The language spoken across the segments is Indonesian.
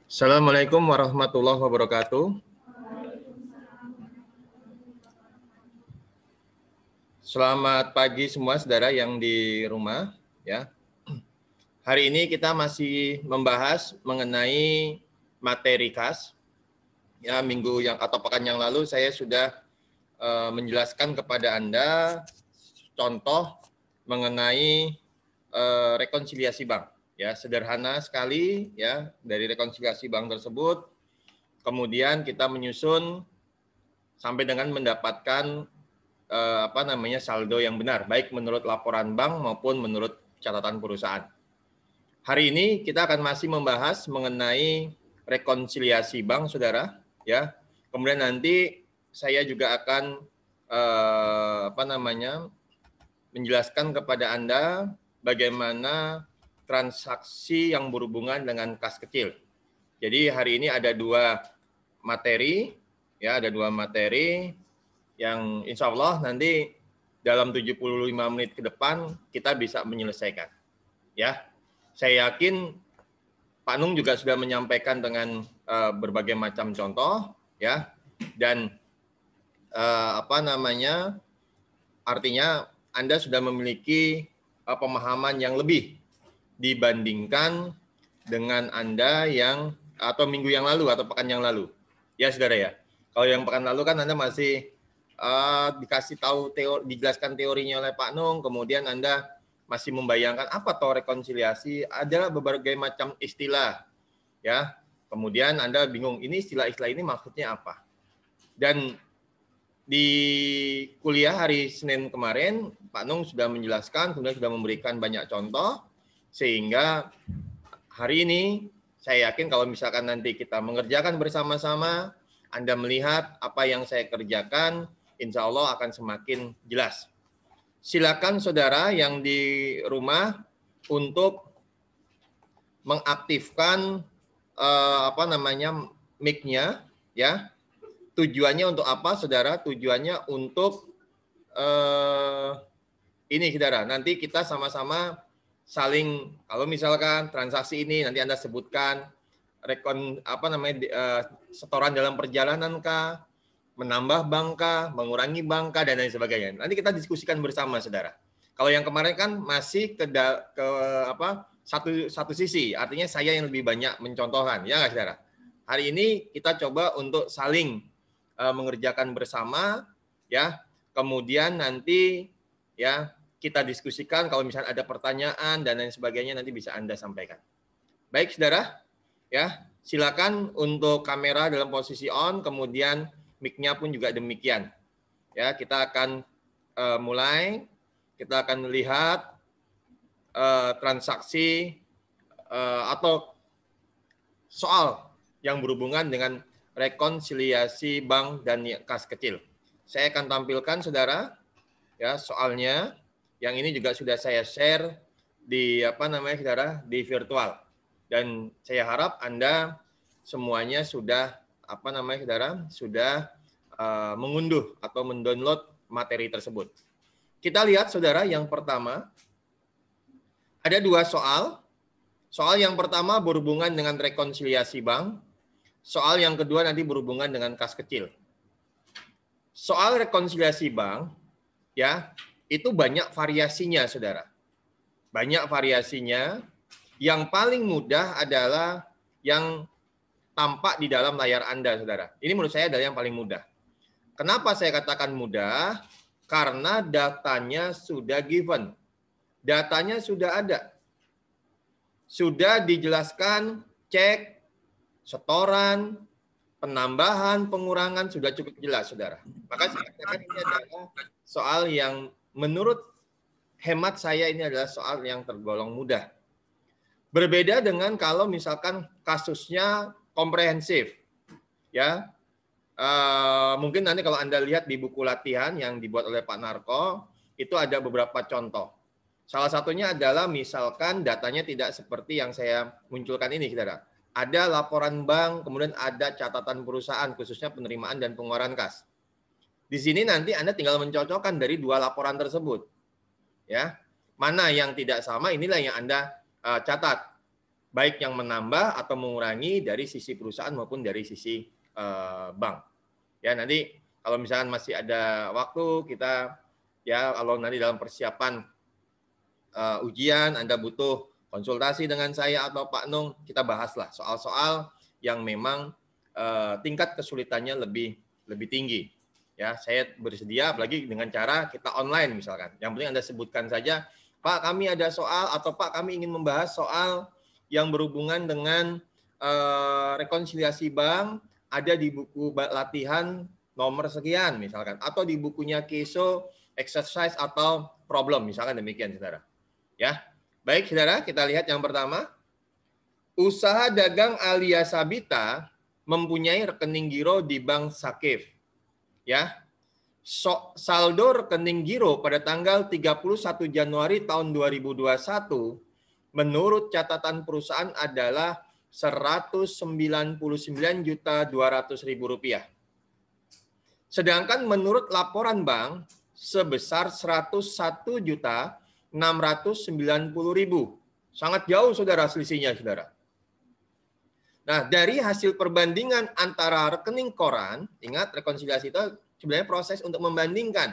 Assalamualaikum warahmatullahi wabarakatuh. Selamat pagi semua saudara yang di rumah ya. Hari ini kita masih membahas mengenai materi KAS. Ya, minggu yang atau pekan yang lalu saya sudah menjelaskan kepada Anda contoh mengenai rekonsiliasi bank. Ya, sederhana sekali ya dari rekonsiliasi bank tersebut. Kemudian kita menyusun sampai dengan mendapatkan saldo yang benar, baik menurut laporan bank maupun menurut catatan perusahaan. Hari ini kita akan masih membahas mengenai rekonsiliasi bank, saudara. Ya, kemudian nanti saya juga akan menjelaskan kepada Anda bagaimana transaksi yang berhubungan dengan kas kecil. Jadi hari ini ada dua materi, ya, ada dua materi yang insya Allah nanti dalam 75 menit ke depan kita bisa menyelesaikan. Ya, saya yakin Pak Nung juga sudah menyampaikan dengan berbagai macam contoh, ya, dan artinya Anda sudah memiliki pemahaman yang lebih dibandingkan dengan Anda yang atau minggu yang lalu atau pekan yang lalu, ya saudara ya. Kalau yang pekan lalu kan Anda masih dikasih tahu dijelaskan teorinya oleh Pak Nung, kemudian Anda masih membayangkan apa toh rekonsiliasi, adalah berbagai macam istilah, ya. Kemudian Anda bingung ini istilah-istilah ini maksudnya apa. Dan di kuliah hari Senin kemarin Pak Nung sudah menjelaskan, kemudian sudah memberikan banyak contoh, sehingga hari ini saya yakin kalau misalkan nanti kita mengerjakan bersama-sama, Anda melihat apa yang saya kerjakan, insya Allah akan semakin jelas. Silakan saudara yang di rumah untuk mengaktifkan mic-nya, ya. Tujuannya untuk apa, saudara? Tujuannya untuk ini, saudara. Nanti kita sama-sama saling, kalau misalkan transaksi ini nanti Anda sebutkan setoran dalam perjalanan kah, menambah bank kah, mengurangi bank kah, dan lain sebagainya. Nanti kita diskusikan bersama, saudara. Kalau yang kemarin kan masih ke satu sisi, artinya saya yang lebih banyak mencontohkan, ya nggak, saudara? Hari ini kita coba untuk saling mengerjakan bersama, ya. Kemudian nanti ya kita diskusikan, kalau misalnya ada pertanyaan dan lain sebagainya nanti bisa Anda sampaikan. Baik, saudara, ya, silakan untuk kamera dalam posisi on, kemudian mic-nya pun juga demikian. Ya, kita akan mulai, kita akan melihat transaksi atau soal yang berhubungan dengan rekonsiliasi bank dan kas kecil. Saya akan tampilkan, saudara, ya, soalnya. Yang ini juga sudah saya share di saudara, di virtual. Dan saya harap Anda semuanya sudah saudara, sudah mengunduh atau mendownload materi tersebut. Kita lihat, saudara, yang pertama ada dua soal. Soal yang pertama berhubungan dengan rekonsiliasi bank. Soal yang kedua nanti berhubungan dengan kas kecil. Soal rekonsiliasi bank, ya, itu banyak variasinya, saudara. Banyak variasinya. Yang paling mudah adalah yang tampak di dalam layar Anda, saudara. Ini menurut saya adalah yang paling mudah. Kenapa saya katakan mudah? Karena datanya sudah given. Datanya sudah ada. Sudah dijelaskan, cek, setoran, penambahan, pengurangan sudah cukup jelas, saudara. Maka saya katakan ini adalah soal yang menurut hemat saya ini adalah soal yang tergolong mudah. Berbeda dengan kalau misalkan kasusnya komprehensif, ya. Mungkin nanti kalau Anda lihat di buku latihan yang dibuat oleh Pak Narko, itu ada beberapa contoh. Salah satunya adalah misalkan datanya tidak seperti yang saya munculkan ini, saudara. Ada laporan bank, kemudian ada catatan perusahaan, khususnya penerimaan dan pengeluaran kas. Di sini nanti Anda tinggal mencocokkan dari dua laporan tersebut. Ya, mana yang tidak sama, inilah yang Anda catat. baik yang menambah atau mengurangi dari sisi perusahaan maupun dari sisi bank. Ya, nanti kalau misalkan masih ada waktu, kita ya kalau nanti dalam persiapan ujian Anda butuh konsultasi dengan saya atau Pak Nung, kita bahaslah soal-soal yang memang tingkat kesulitannya lebih tinggi. Ya, saya bersedia, apalagi dengan cara kita online misalkan. Yang penting Anda sebutkan saja, Pak, kami ada soal, atau Pak, kami ingin membahas soal yang berhubungan dengan rekonsiliasi bank, ada di buku latihan nomor sekian misalkan, atau di bukunya KESO exercise atau problem misalkan, demikian saudara. Ya, baik saudara, kita lihat yang pertama. Usaha dagang Alia Sabita mempunyai rekening giro di Bank Sakif. Ya, saldo rekening giro pada tanggal 31 Januari tahun 2021 menurut catatan perusahaan adalah Rp199.200.000. Sedangkan menurut laporan bank sebesar Rp101.690.000. Sangat jauh saudara selisihnya saudara. Nah, dari hasil perbandingan antara rekening koran, ingat rekonsiliasi itu sebenarnya proses untuk membandingkan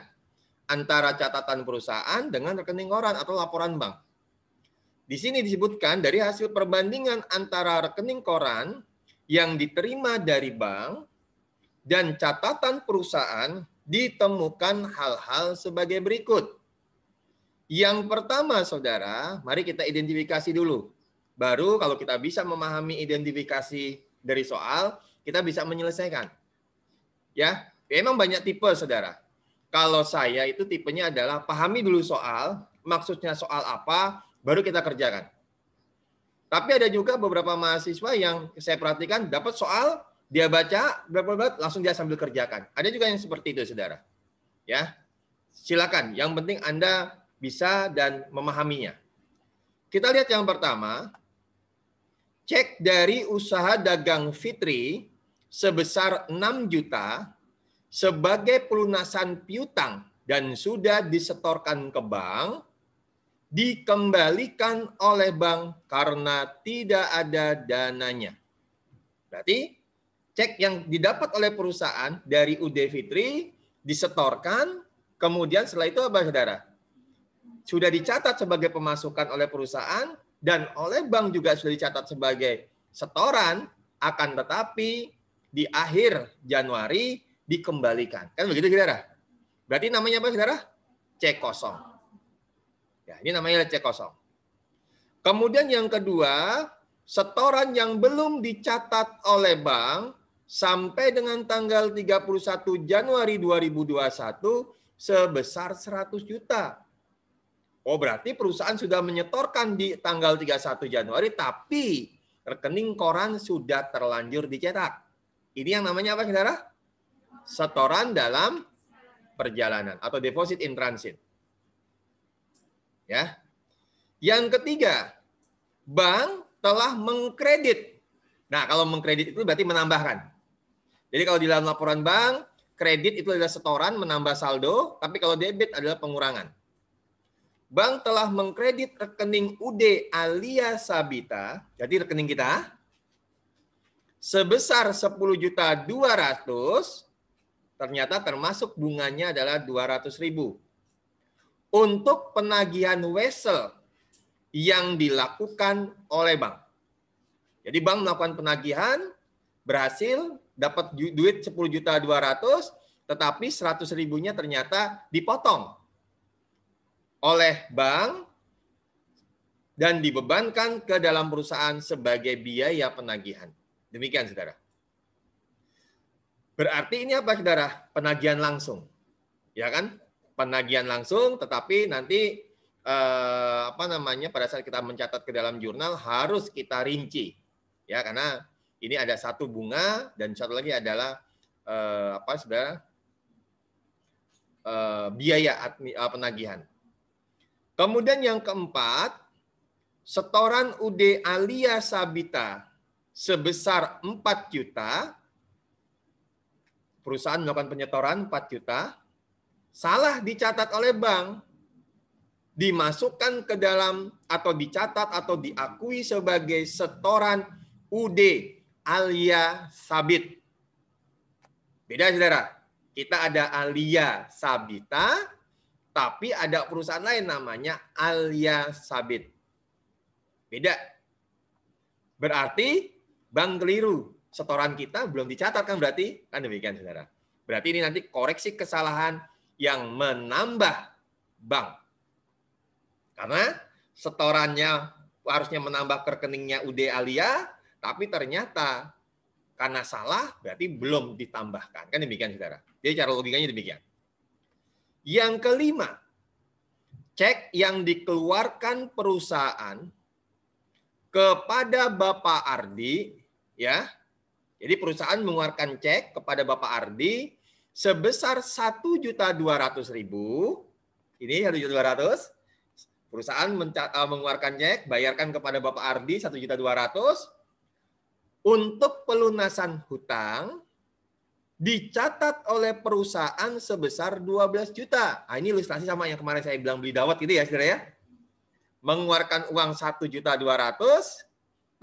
antara catatan perusahaan dengan rekening koran atau laporan bank. Di sini disebutkan dari hasil perbandingan antara rekening koran yang diterima dari bank dan catatan perusahaan ditemukan hal-hal sebagai berikut. Yang pertama, saudara, mari kita identifikasi dulu. Baru kalau kita bisa memahami identifikasi dari soal, kita bisa menyelesaikan. Ya, memang banyak tipe, saudara. Kalau saya itu tipenya adalah pahami dulu soal, maksudnya soal apa, baru kita kerjakan. Tapi ada juga beberapa mahasiswa yang saya perhatikan dapat soal, dia baca, langsung dia sambil kerjakan. Ada juga yang seperti itu, saudara. Ya, silakan. Yang penting Anda bisa dan memahaminya. Kita lihat yang pertama. Cek dari usaha dagang Fitri sebesar 6 juta sebagai pelunasan piutang dan sudah disetorkan ke bank, dikembalikan oleh bank karena tidak ada dananya. Berarti cek yang didapat oleh perusahaan dari UD Fitri disetorkan, kemudian setelah itu apa saudara? Sudah dicatat sebagai pemasukan oleh perusahaan, dan oleh bank juga sudah dicatat sebagai setoran, akan tetapi di akhir Januari dikembalikan. Kan begitu, saudara? Berarti namanya apa, saudara? Cek kosong. Ya, ini namanya cek kosong. Kemudian yang kedua, setoran yang belum dicatat oleh bank sampai dengan tanggal 31 Januari 2021 sebesar 100 juta. Oh, berarti perusahaan sudah menyetorkan di tanggal 31 Januari, tapi rekening koran sudah terlanjur dicetak. Ini yang namanya apa, saudara? Setoran dalam perjalanan atau deposit in transit. Ya. Yang ketiga, bank telah mengkredit. Nah, kalau mengkredit itu berarti menambahkan. Jadi kalau di dalam laporan bank, kredit itu adalah setoran menambah saldo, tapi kalau debit adalah pengurangan. Bank telah mengkredit rekening UD Alia Sabita, jadi rekening kita, sebesar 10.200.000, ternyata termasuk bunganya adalah 200.000. Untuk penagihan wesel yang dilakukan oleh bank. Jadi bank melakukan penagihan, berhasil dapat duit 10.200.000, tetapi 100.000-nya ternyata dipotong oleh bank dan dibebankan ke dalam perusahaan sebagai biaya penagihan. Demikian, saudara. Berarti ini apa, saudara? Penagihan langsung. Ya kan? Penagihan langsung, tetapi nanti pada saat kita mencatat ke dalam jurnal harus kita rinci. Ya, karena ini ada satu bunga dan satu lagi adalah saudara? Biaya penagihan. Kemudian yang keempat, setoran UD Alia Sabita sebesar 4 juta. Perusahaan melakukan penyetoran 4 juta. Salah dicatat oleh bank. dimasukkan ke dalam atau dicatat atau diakui sebagai setoran UD Alia Sabit. Beda, saudara. Kita ada Alia Sabita, tapi ada perusahaan lain namanya Alia Sabit. Beda. Berarti bank keliru. Setoran kita belum dicatat kan berarti? Kan demikian, saudara. Berarti ini nanti koreksi kesalahan yang menambah bank. Karena setorannya harusnya menambah ke rekeningnya UD Alia, tapi ternyata karena salah berarti belum ditambahkan. Kan demikian, saudara. Jadi cara logikanya demikian. Yang kelima, cek yang dikeluarkan perusahaan kepada Bapak Ardi, ya. Jadi perusahaan mengeluarkan cek kepada Bapak Ardi sebesar 1.200.000. Ini 1.200.000. Perusahaan mengeluarkan cek, bayarkan kepada Bapak Ardi 1.200.000 untuk pelunasan hutang, dicatat oleh perusahaan sebesar 12 juta. Nah, ini ilustrasi sama yang kemarin saya bilang beli dawet gitu ya, saudara ya. Mengeluarkan uang 1.200.000,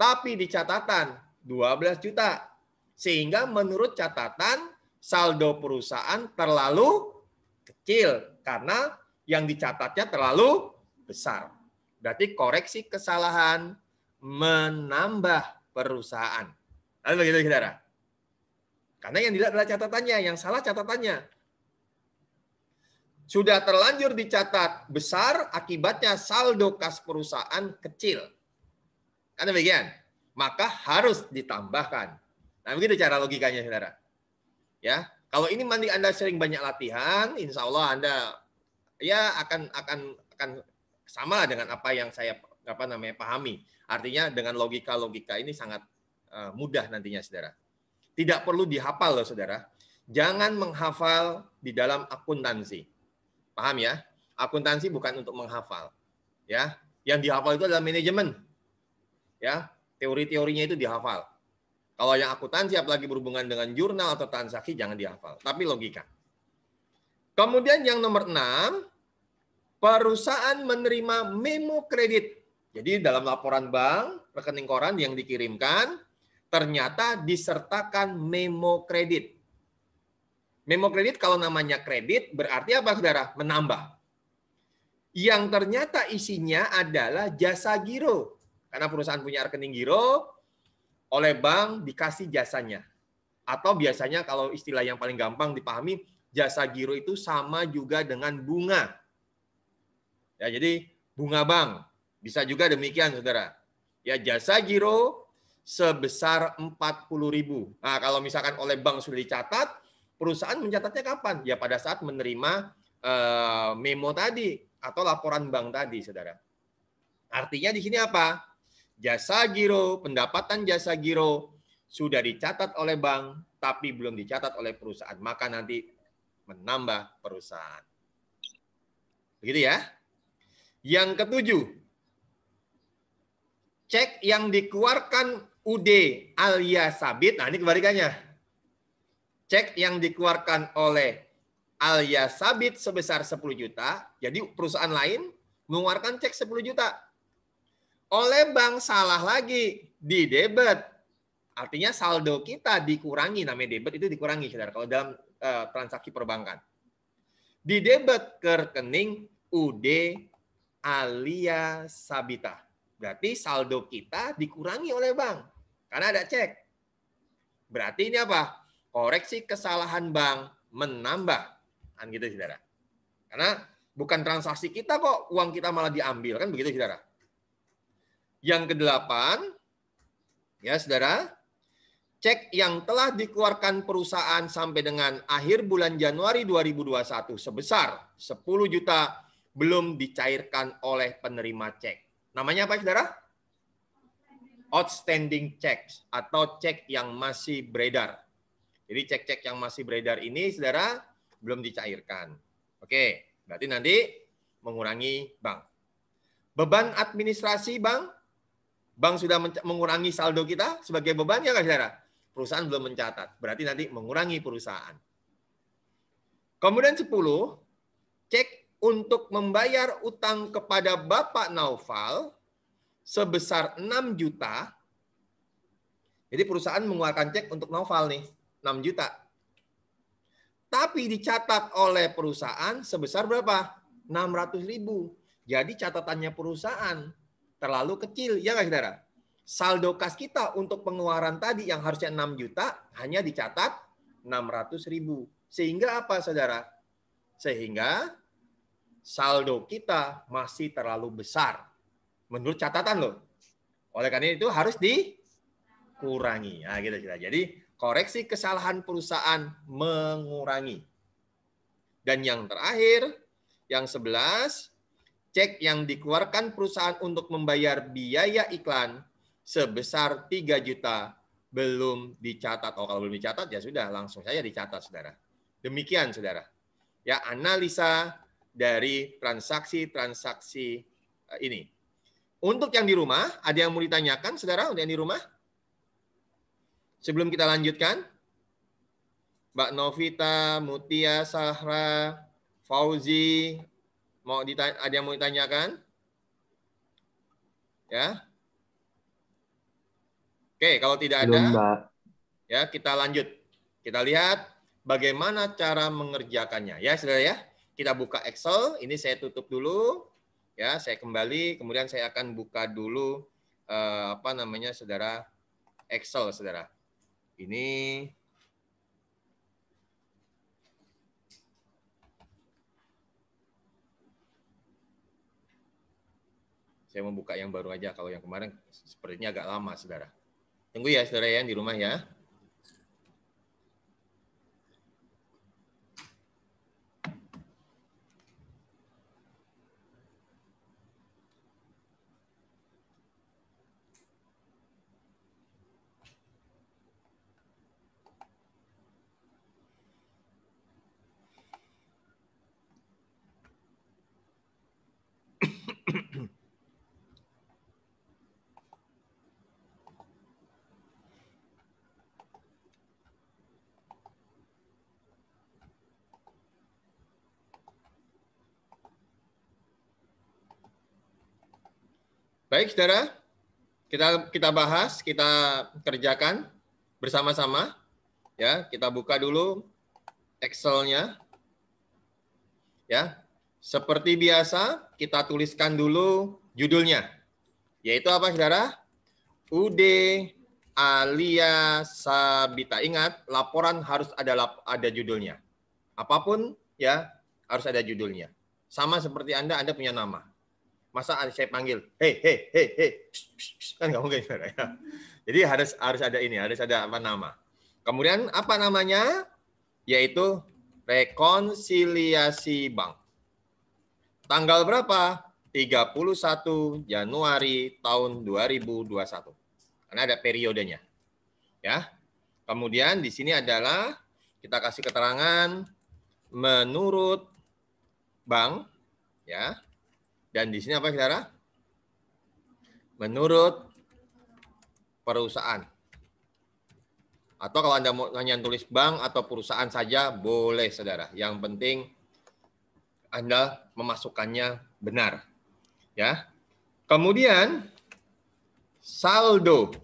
tapi di catatan 12 juta. Sehingga menurut catatan saldo perusahaan terlalu kecil karena yang dicatatnya terlalu besar. Berarti koreksi kesalahan menambah perusahaan. Lalu begitu, saudara. Karena yang dilihat adalah catatannya, yang salah catatannya. Sudah terlanjur dicatat besar, akibatnya saldo kas perusahaan kecil. Kan demikian. Maka harus ditambahkan. Nah, begitu cara logikanya, saudara. Ya, kalau ini nanti Anda sering banyak latihan, insya Allah Anda ya akan sama dengan apa yang saya pahami. Artinya dengan logika-logika ini sangat mudah nantinya, saudara. Tidak perlu dihafal loh, saudara. Jangan menghafal di dalam akuntansi. Paham ya? Akuntansi bukan untuk menghafal. Ya, yang dihafal itu adalah manajemen. Ya, teori-teorinya itu dihafal. Kalau yang akuntansi apalagi berhubungan dengan jurnal atau transaksi jangan dihafal, tapi logika. Kemudian yang nomor 6, perusahaan menerima memo kredit. Jadi dalam laporan bank, rekening koran yang dikirimkan, ternyata disertakan memo kredit. Memo kredit kalau namanya kredit berarti apa, saudara? Menambah. Yang ternyata isinya adalah jasa giro. Karena perusahaan punya rekening giro, oleh bank dikasih jasanya. Atau biasanya kalau istilah yang paling gampang dipahami, jasa giro itu sama juga dengan bunga. Ya, jadi bunga bank. Bisa juga demikian, saudara. Ya, jasa giro sebesar 40.000. Nah, kalau misalkan oleh bank sudah dicatat, perusahaan mencatatnya kapan? Ya pada saat menerima memo tadi atau laporan bank tadi, saudara. Artinya di sini apa? Jasa giro, pendapatan jasa giro sudah dicatat oleh bank, tapi belum dicatat oleh perusahaan. Maka nanti menambah perusahaan. Begitu ya. Yang ketujuh, cek yang dikeluarkan UD Alia Sabit. Nah, ini kebalikannya. Cek yang dikeluarkan oleh Alia Sabit sebesar 10 juta. Jadi perusahaan lain mengeluarkan cek 10 juta. Oleh bank salah lagi, di debit. Artinya saldo kita dikurangi, namanya debit itu dikurangi, saudara. Kalau dalam transaksi perbankan. Di debit ke rekening UD Alia Sabita. Berarti saldo kita dikurangi oleh bank. Karena ada cek. Berarti ini apa? Koreksi kesalahan bank menambah. Kan gitu, saudara. Karena bukan transaksi kita kok, uang kita malah diambil. Kan begitu, saudara. Yang kedelapan, ya saudara, cek yang telah dikeluarkan perusahaan sampai dengan akhir bulan Januari 2021 sebesar 10 juta belum dicairkan oleh penerima cek. Namanya apa, saudara? Outstanding checks atau cek yang masih beredar. Jadi cek-cek yang masih beredar ini, saudara, belum dicairkan. Oke, berarti nanti mengurangi bank. Beban administrasi bank. Bank sudah mengurangi saldo kita sebagai beban, ya nggak, saudara? Perusahaan belum mencatat. Berarti nanti mengurangi perusahaan. Kemudian 10, cek untuk membayar utang kepada Bapak Naufal sebesar 6 juta. Jadi perusahaan mengeluarkan cek untuk Naufal nih, 6 juta. Tapi dicatat oleh perusahaan sebesar berapa? 600.000. Jadi catatannya perusahaan terlalu kecil, ya nggak saudara? Saldo kas kita untuk pengeluaran tadi yang harusnya 6 juta hanya dicatat 600.000. Sehingga apa saudara? Sehingga saldo kita masih terlalu besar. Menurut catatan loh. Oleh karena itu harus dikurangi. Nah, gitu. Jadi koreksi kesalahan perusahaan mengurangi. Dan yang terakhir, yang 11, cek yang dikeluarkan perusahaan untuk membayar biaya iklan sebesar 3 juta belum dicatat. Oh, kalau belum dicatat ya sudah, langsung saja dicatat, saudara. Demikian, saudara. Ya, analisa dari transaksi-transaksi ini. Untuk yang di rumah, ada yang mau ditanyakan, saudara, untuk yang di rumah? Sebelum kita lanjutkan, Mbak Novita, Mutia, Sahra, Fauzi, ada yang mau ditanyakan? Ya. Oke, kalau tidak ada, ya kita lanjut. Kita lihat bagaimana cara mengerjakannya. Ya, saudara ya. Kita buka Excel. Ini saya tutup dulu. Ya, saya kembali. Kemudian saya akan buka dulu saudara, Excel, saudara. Ini saya mau buka yang baru aja. Kalau yang kemarin sepertinya agak lama, saudara. Tunggu ya, saudara ya, di rumah ya. Baik, saudara, kita bahas, kita kerjakan bersama-sama. Ya, kita buka dulu Excel-nya. Ya, seperti biasa kita tuliskan dulu judulnya, yaitu apa, saudara? UD Alia Sabita. Ingat, laporan harus ada judulnya. Apapun ya harus ada judulnya. Sama seperti Anda punya nama. Masa saya panggil, hei, kan nggak mungkin, saudara ya. Jadi harus ada ini, harus ada nama. Kemudian apa namanya? Yaitu rekonsiliasi bank. Tanggal berapa? 31 Januari tahun 2021. Karena ada periodenya. Ya. Kemudian di sini adalah kita kasih keterangan menurut bank, ya. Dan di sini apa, saudara? Menurut perusahaan. Atau kalau Anda mau hanya tulis bank atau perusahaan saja boleh, saudara. Yang penting Anda memasukkannya benar. Ya. Kemudian saldo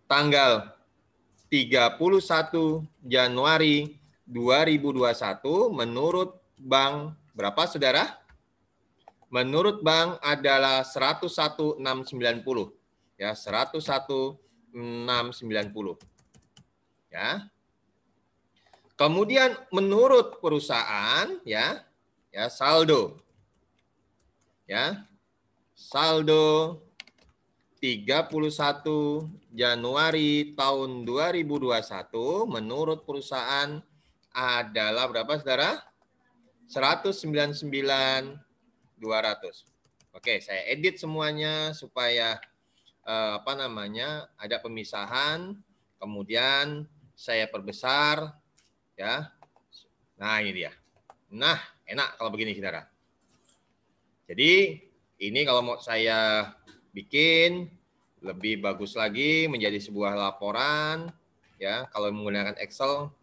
tanggal 31 Januari 2021 menurut bank berapa, saudara? Menurut bank adalah 101.690. Ya, 101.690. Ya. Kemudian menurut perusahaan ya saldo. Ya. Saldo 31 Januari tahun 2021 menurut perusahaan adalah berapa, saudara? 199.200. Oke, saya edit semuanya supaya ada pemisahan. Kemudian saya perbesar ya. Nah, ini dia. Nah, enak kalau begini, saudara. Jadi, ini kalau mau saya bikin lebih bagus lagi menjadi sebuah laporan ya, kalau menggunakan Excel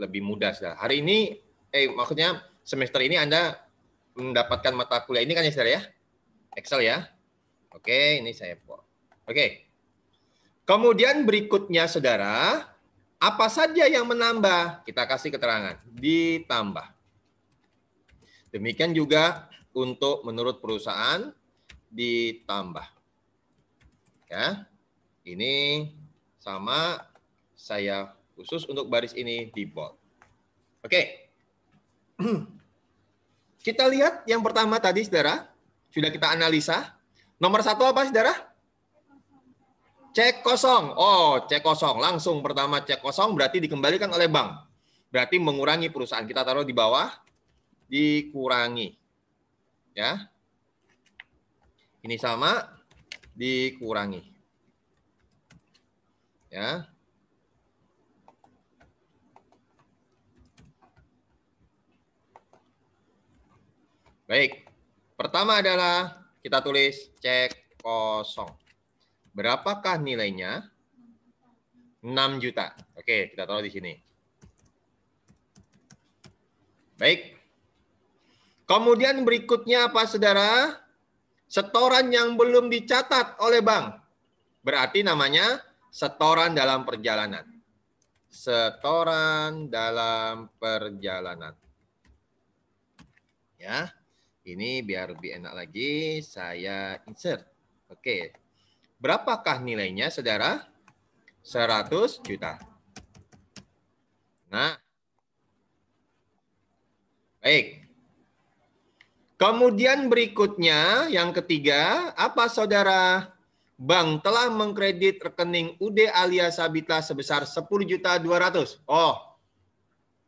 lebih mudah, saudara. Hari ini maksudnya semester ini Anda mendapatkan mata kuliah ini kan ya saudara ya? Excel ya. Oke, ini saya buat. Oke. Kemudian berikutnya saudara, apa saja yang menambah? Kita kasih keterangan, ditambah. Demikian juga untuk menurut perusahaan ditambah. Ya. Ini sama, saya khusus untuk baris ini di bold. Oke. Kita lihat yang pertama tadi, saudara. Sudah kita analisa. Nomor 1 apa, saudara? Cek kosong. Oh, cek kosong. Langsung pertama cek kosong berarti dikembalikan oleh bank. Berarti mengurangi perusahaan. Kita taruh di bawah. Dikurangi. Ya. Ini sama. Dikurangi. Ya. Baik, pertama adalah kita tulis cek kosong. Berapakah nilainya? 6 juta. Oke, kita taruh di sini. Baik. Kemudian berikutnya apa, saudara? Setoran yang belum dicatat oleh bank. Berarti namanya setoran dalam perjalanan. Setoran dalam perjalanan. Ya. Ini biar lebih enak lagi, saya insert. Oke. Berapakah nilainya, saudara? 100 juta. Nah. Baik. Kemudian berikutnya, yang ketiga, apa, saudara? Bank telah mengkredit rekening UD alias Sabita sebesar 10.200.000. Oh,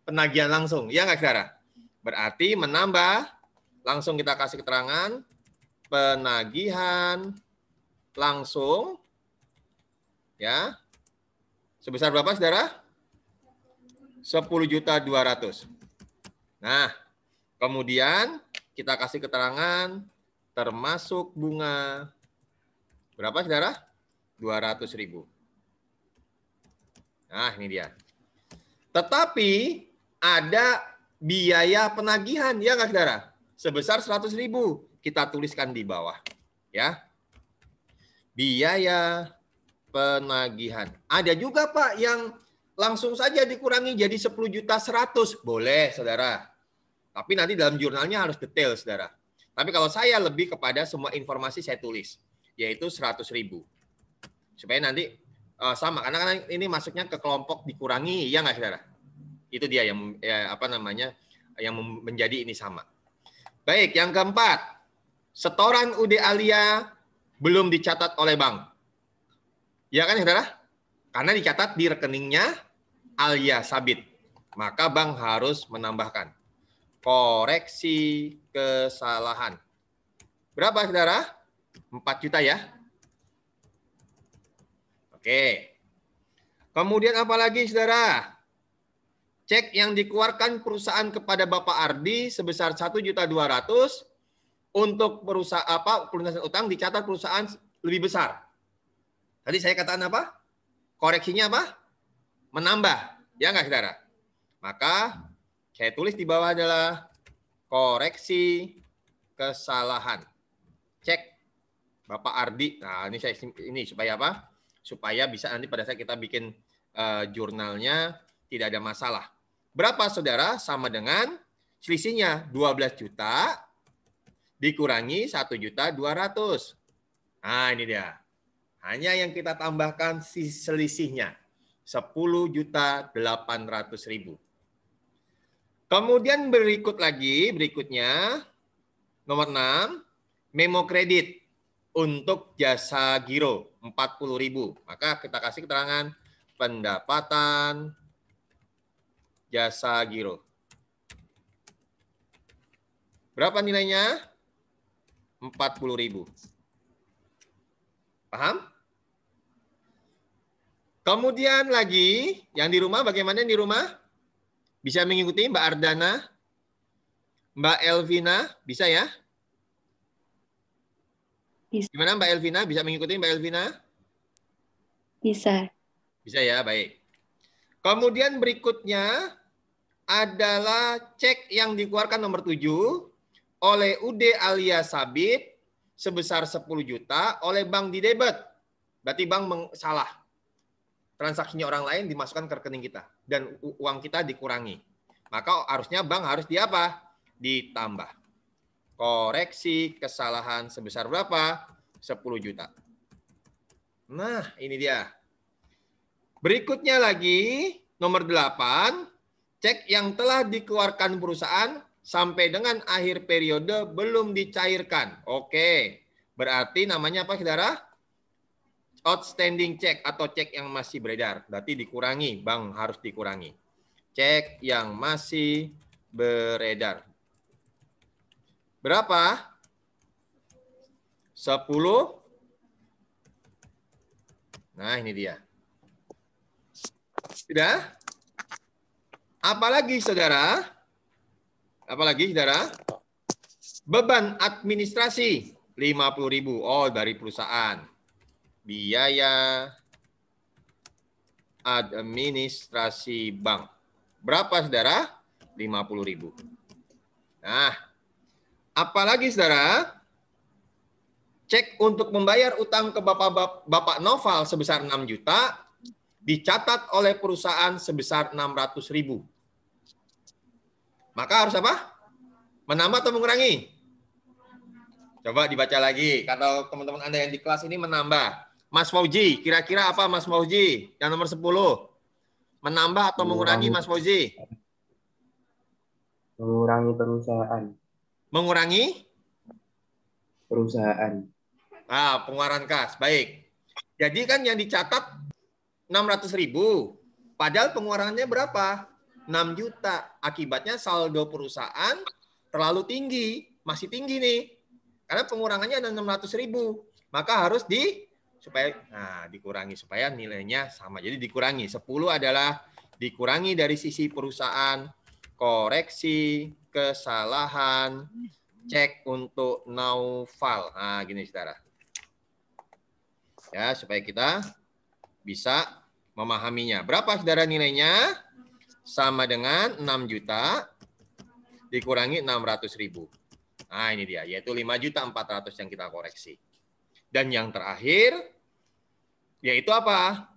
penagihan langsung. Ya nggak, saudara? Berarti menambah. Langsung kita kasih keterangan penagihan langsung ya. Sebesar berapa, saudara? 10.200.000. Nah, kemudian kita kasih keterangan termasuk bunga berapa, saudara? 200.000. Nah, ini dia. Tetapi ada biaya penagihan, ya nggak, saudara? Sebesar 100.000. Kita tuliskan di bawah. Ya. Biaya penagihan. Ada juga, Pak, yang langsung saja dikurangi jadi 10.100.000. Boleh, saudara. Tapi nanti dalam jurnalnya harus detail, saudara. Tapi kalau saya lebih kepada semua informasi saya tulis. Yaitu 100.000. Supaya nanti sama. Karena ini masuknya ke kelompok dikurangi. Ya nggak, saudara? Itu dia yang yang menjadi ini sama. Baik, yang keempat, setoran UD Alia belum dicatat oleh bank. Ya kan, saudara? Karena dicatat di rekeningnya Alia Sabit. Maka bank harus menambahkan. Koreksi kesalahan. Berapa, saudara? 4 juta ya. Oke. Kemudian apa lagi, saudara? Cek yang dikeluarkan perusahaan kepada Bapak Ardi sebesar 1.200.000 untuk perusahaan pelunasan utang dicatat perusahaan lebih besar. Tadi saya katakan apa? Koreksinya apa? Menambah. Ya nggak, saudara? Maka saya tulis di bawah adalah koreksi kesalahan. Cek Bapak Ardi. Nah, ini supaya apa? Supaya bisa nanti pada saat kita bikin jurnalnya tidak ada masalah. Berapa, saudara? Sama dengan selisihnya 12 juta dikurangi 1.200.000. Nah, ini dia. Hanya yang kita tambahkan selisihnya 10.800.000. Kemudian berikutnya nomor 6, memo kredit untuk jasa giro 40.000. Maka kita kasih keterangan pendapatan jasa giro. Berapa nilainya? 40.000. Paham? Kemudian lagi, yang di rumah bagaimana di rumah? Bisa mengikuti Mbak Ardana? Mbak Elvina? Bisa ya? Bisa. Gimana Mbak Elvina? Bisa mengikuti Mbak Elvina? Bisa. Bisa ya, baik. Kemudian berikutnya, adalah cek yang dikeluarkan nomor 7 oleh UD alias Sabit sebesar 10 juta oleh bank di debit. Berarti bank salah. Transaksinya orang lain dimasukkan ke rekening kita dan uang kita dikurangi. Maka harusnya bank harus di apa? Ditambah. Koreksi kesalahan sebesar berapa? 10 juta. Nah, ini dia. Berikutnya lagi, nomor 8, cek yang telah dikeluarkan perusahaan sampai dengan akhir periode belum dicairkan. Oke, berarti namanya apa, saudara? Outstanding check atau cek yang masih beredar. Berarti dikurangi, bank harus dikurangi. Cek yang masih beredar. Berapa? 10. Nah, ini dia. Sudah? Apalagi, saudara? Apalagi, saudara? Beban administrasi 50.000. Oh, dari perusahaan. Biaya administrasi bank. Berapa, saudara? 50.000. Nah, apalagi, saudara? Cek untuk membayar utang ke Bapak Noval sebesar 6 juta dicatat oleh perusahaan sebesar 600.000. Maka harus apa? Menambah atau mengurangi? Coba dibaca lagi. Kalau teman-teman Anda yang di kelas ini menambah. Mas Fauzi, kira-kira apa Mas Fauzi? Yang nomor 10. Menambah atau mengurangi, Mas Fauzi? Mengurangi perusahaan. Mengurangi? Perusahaan. Ah, pengeluaran kas. Baik. Jadi kan yang dicatat 600.000. Padahal pengeluarannya berapa? 6 juta. Akibatnya saldo perusahaan terlalu tinggi. Masih tinggi nih. Karena pengurangannya ada 600.000. Maka harus dikurangi supaya nilainya sama. Jadi dikurangi. 10 adalah dikurangi dari sisi perusahaan, koreksi kesalahan, cek untuk Naufal. Nah, gini saudara. Ya, supaya kita bisa memahaminya. Berapa saudara nilainya? Sama dengan 6 juta dikurangi 600.000. Nah, ini dia, yaitu 5.400.000 yang kita koreksi. Dan yang terakhir, yaitu apa?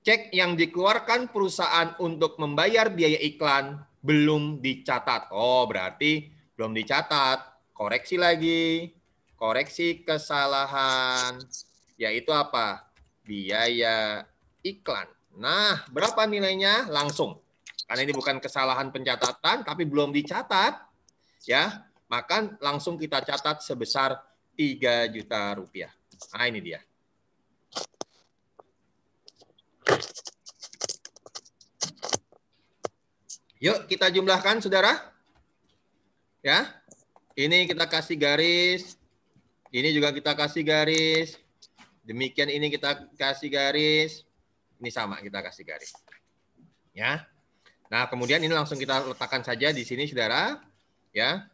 Cek yang dikeluarkan perusahaan untuk membayar biaya iklan belum dicatat. Oh, berarti belum dicatat. Koreksi lagi. Koreksi kesalahan. Yaitu apa? Biaya iklan. Nah, berapa nilainya? Langsung. Karena ini bukan kesalahan pencatatan, tapi belum dicatat. Ya, maka langsung kita catat sebesar 3 juta rupiah. Nah, ini dia. Yuk, kita jumlahkan, saudara. Ya, ini kita kasih garis. Ini juga kita kasih garis. Demikian ini kita kasih garis. Ini sama kita kasih garis. Ya. Nah, kemudian ini langsung kita letakkan saja di sini, saudara. Ya.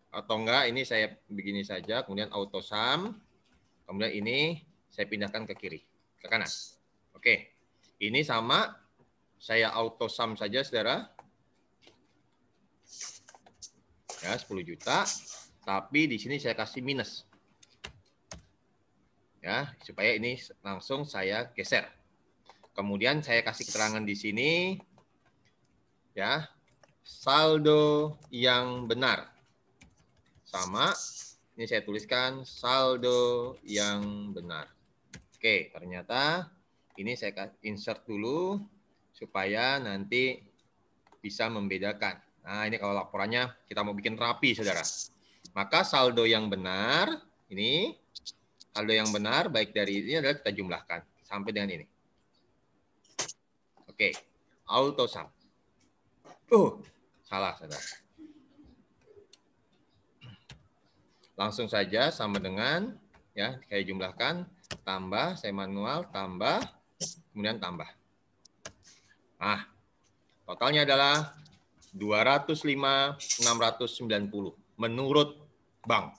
Atau enggak, ini saya begini saja. Kemudian auto sum. Kemudian ini saya pindahkan ke kiri, ke kanan. Oke. Ini sama. Saya auto sum saja, saudara. Ya, 10 juta. Tapi di sini saya kasih minus. Ya, supaya ini langsung saya geser. Kemudian saya kasih keterangan di sini. Ya, saldo yang benar. Sama, ini saya tuliskan saldo yang benar. Oke, ternyata ini saya insert dulu supaya nanti bisa membedakan. Nah, ini kalau laporannya kita mau bikin rapi, saudara. Maka saldo yang benar, ini saldo yang benar baik dari ini adalah kita jumlahkan sampai dengan ini. Oke, auto sum. Salah, saudara. Langsung saja sama dengan ya, saya jumlahkan, tambah, saya manual, tambah, kemudian tambah. Nah, totalnya adalah 205.690 menurut bank.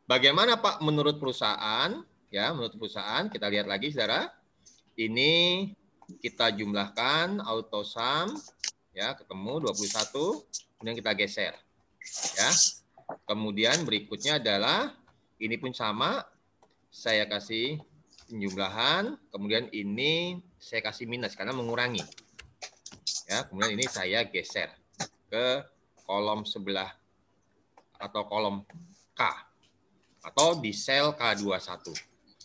Bagaimana Pak menurut perusahaan? Ya, menurut perusahaan kita lihat lagi, saudara. Ini kita jumlahkan auto sum, ya, ketemu 21, kemudian kita geser. Ya. Kemudian berikutnya adalah ini pun sama, saya kasih penjumlahan, kemudian ini saya kasih minus karena mengurangi. Ya, kemudian ini saya geser ke kolom sebelah atau kolom K atau di sel K21.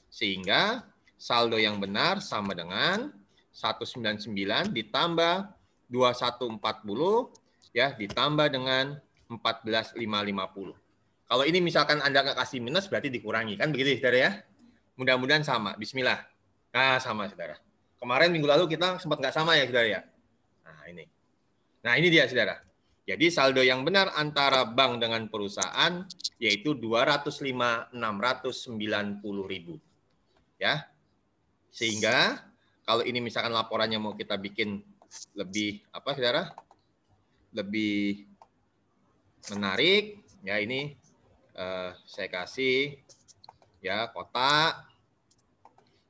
Sehingga saldo yang benar sama dengan 199 ditambah 2140 ya ditambah dengan 14550. Kalau ini misalkan Anda nggak kasih minus berarti dikurangi kan begitu Saudara ya? Mudah-mudahan sama. Bismillah. Nah, sama Saudara. Kemarin minggu lalu kita sempat nggak sama ya Saudara ya? Nah, ini. Nah, ini dia Saudara. Jadi saldo yang benar antara bank dengan perusahaan yaitu 205.690.000. Ya. Sehingga kalau ini misalkan laporannya mau kita bikin lebih apa Saudara? Lebih menarik ya ini saya kasih ya kotak.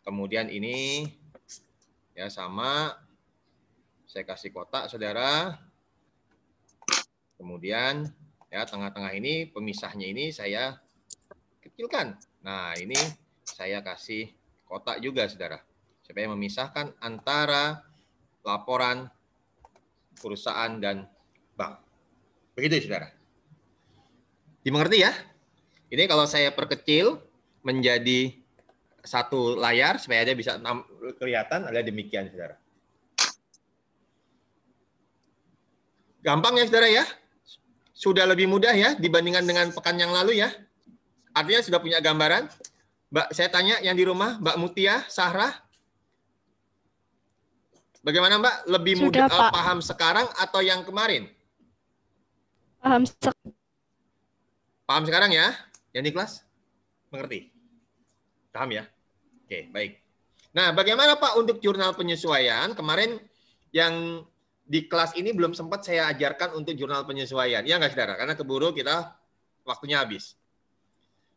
Kemudian ini ya sama saya kasih kotak Saudara. Kemudian ya tengah-tengah ini pemisahnya ini saya kecilkan. Nah, ini saya kasih kotak juga Saudara. Supaya memisahkan antara laporan perusahaan dan bank. Begitu Saudara. Dimengerti ya? Ini kalau saya perkecil menjadi satu layar supaya dia bisa kelihatan ada demikian Saudara. Gampang ya Saudara ya? Sudah lebih mudah ya dibandingkan dengan pekan yang lalu ya? Artinya sudah punya gambaran? Mbak, saya tanya yang di rumah, Mbak Mutia, Sahra, bagaimana Mbak? Lebih mudah paham sekarang atau yang kemarin? Paham sekarang ya? Yang di kelas? Mengerti? Paham ya? Oke, baik. Nah, bagaimana Pak untuk jurnal penyesuaian? Kemarin yang di kelas ini belum sempat saya ajarkan untuk jurnal penyesuaian. Ya nggak Saudara? Karena keburu kita waktunya habis.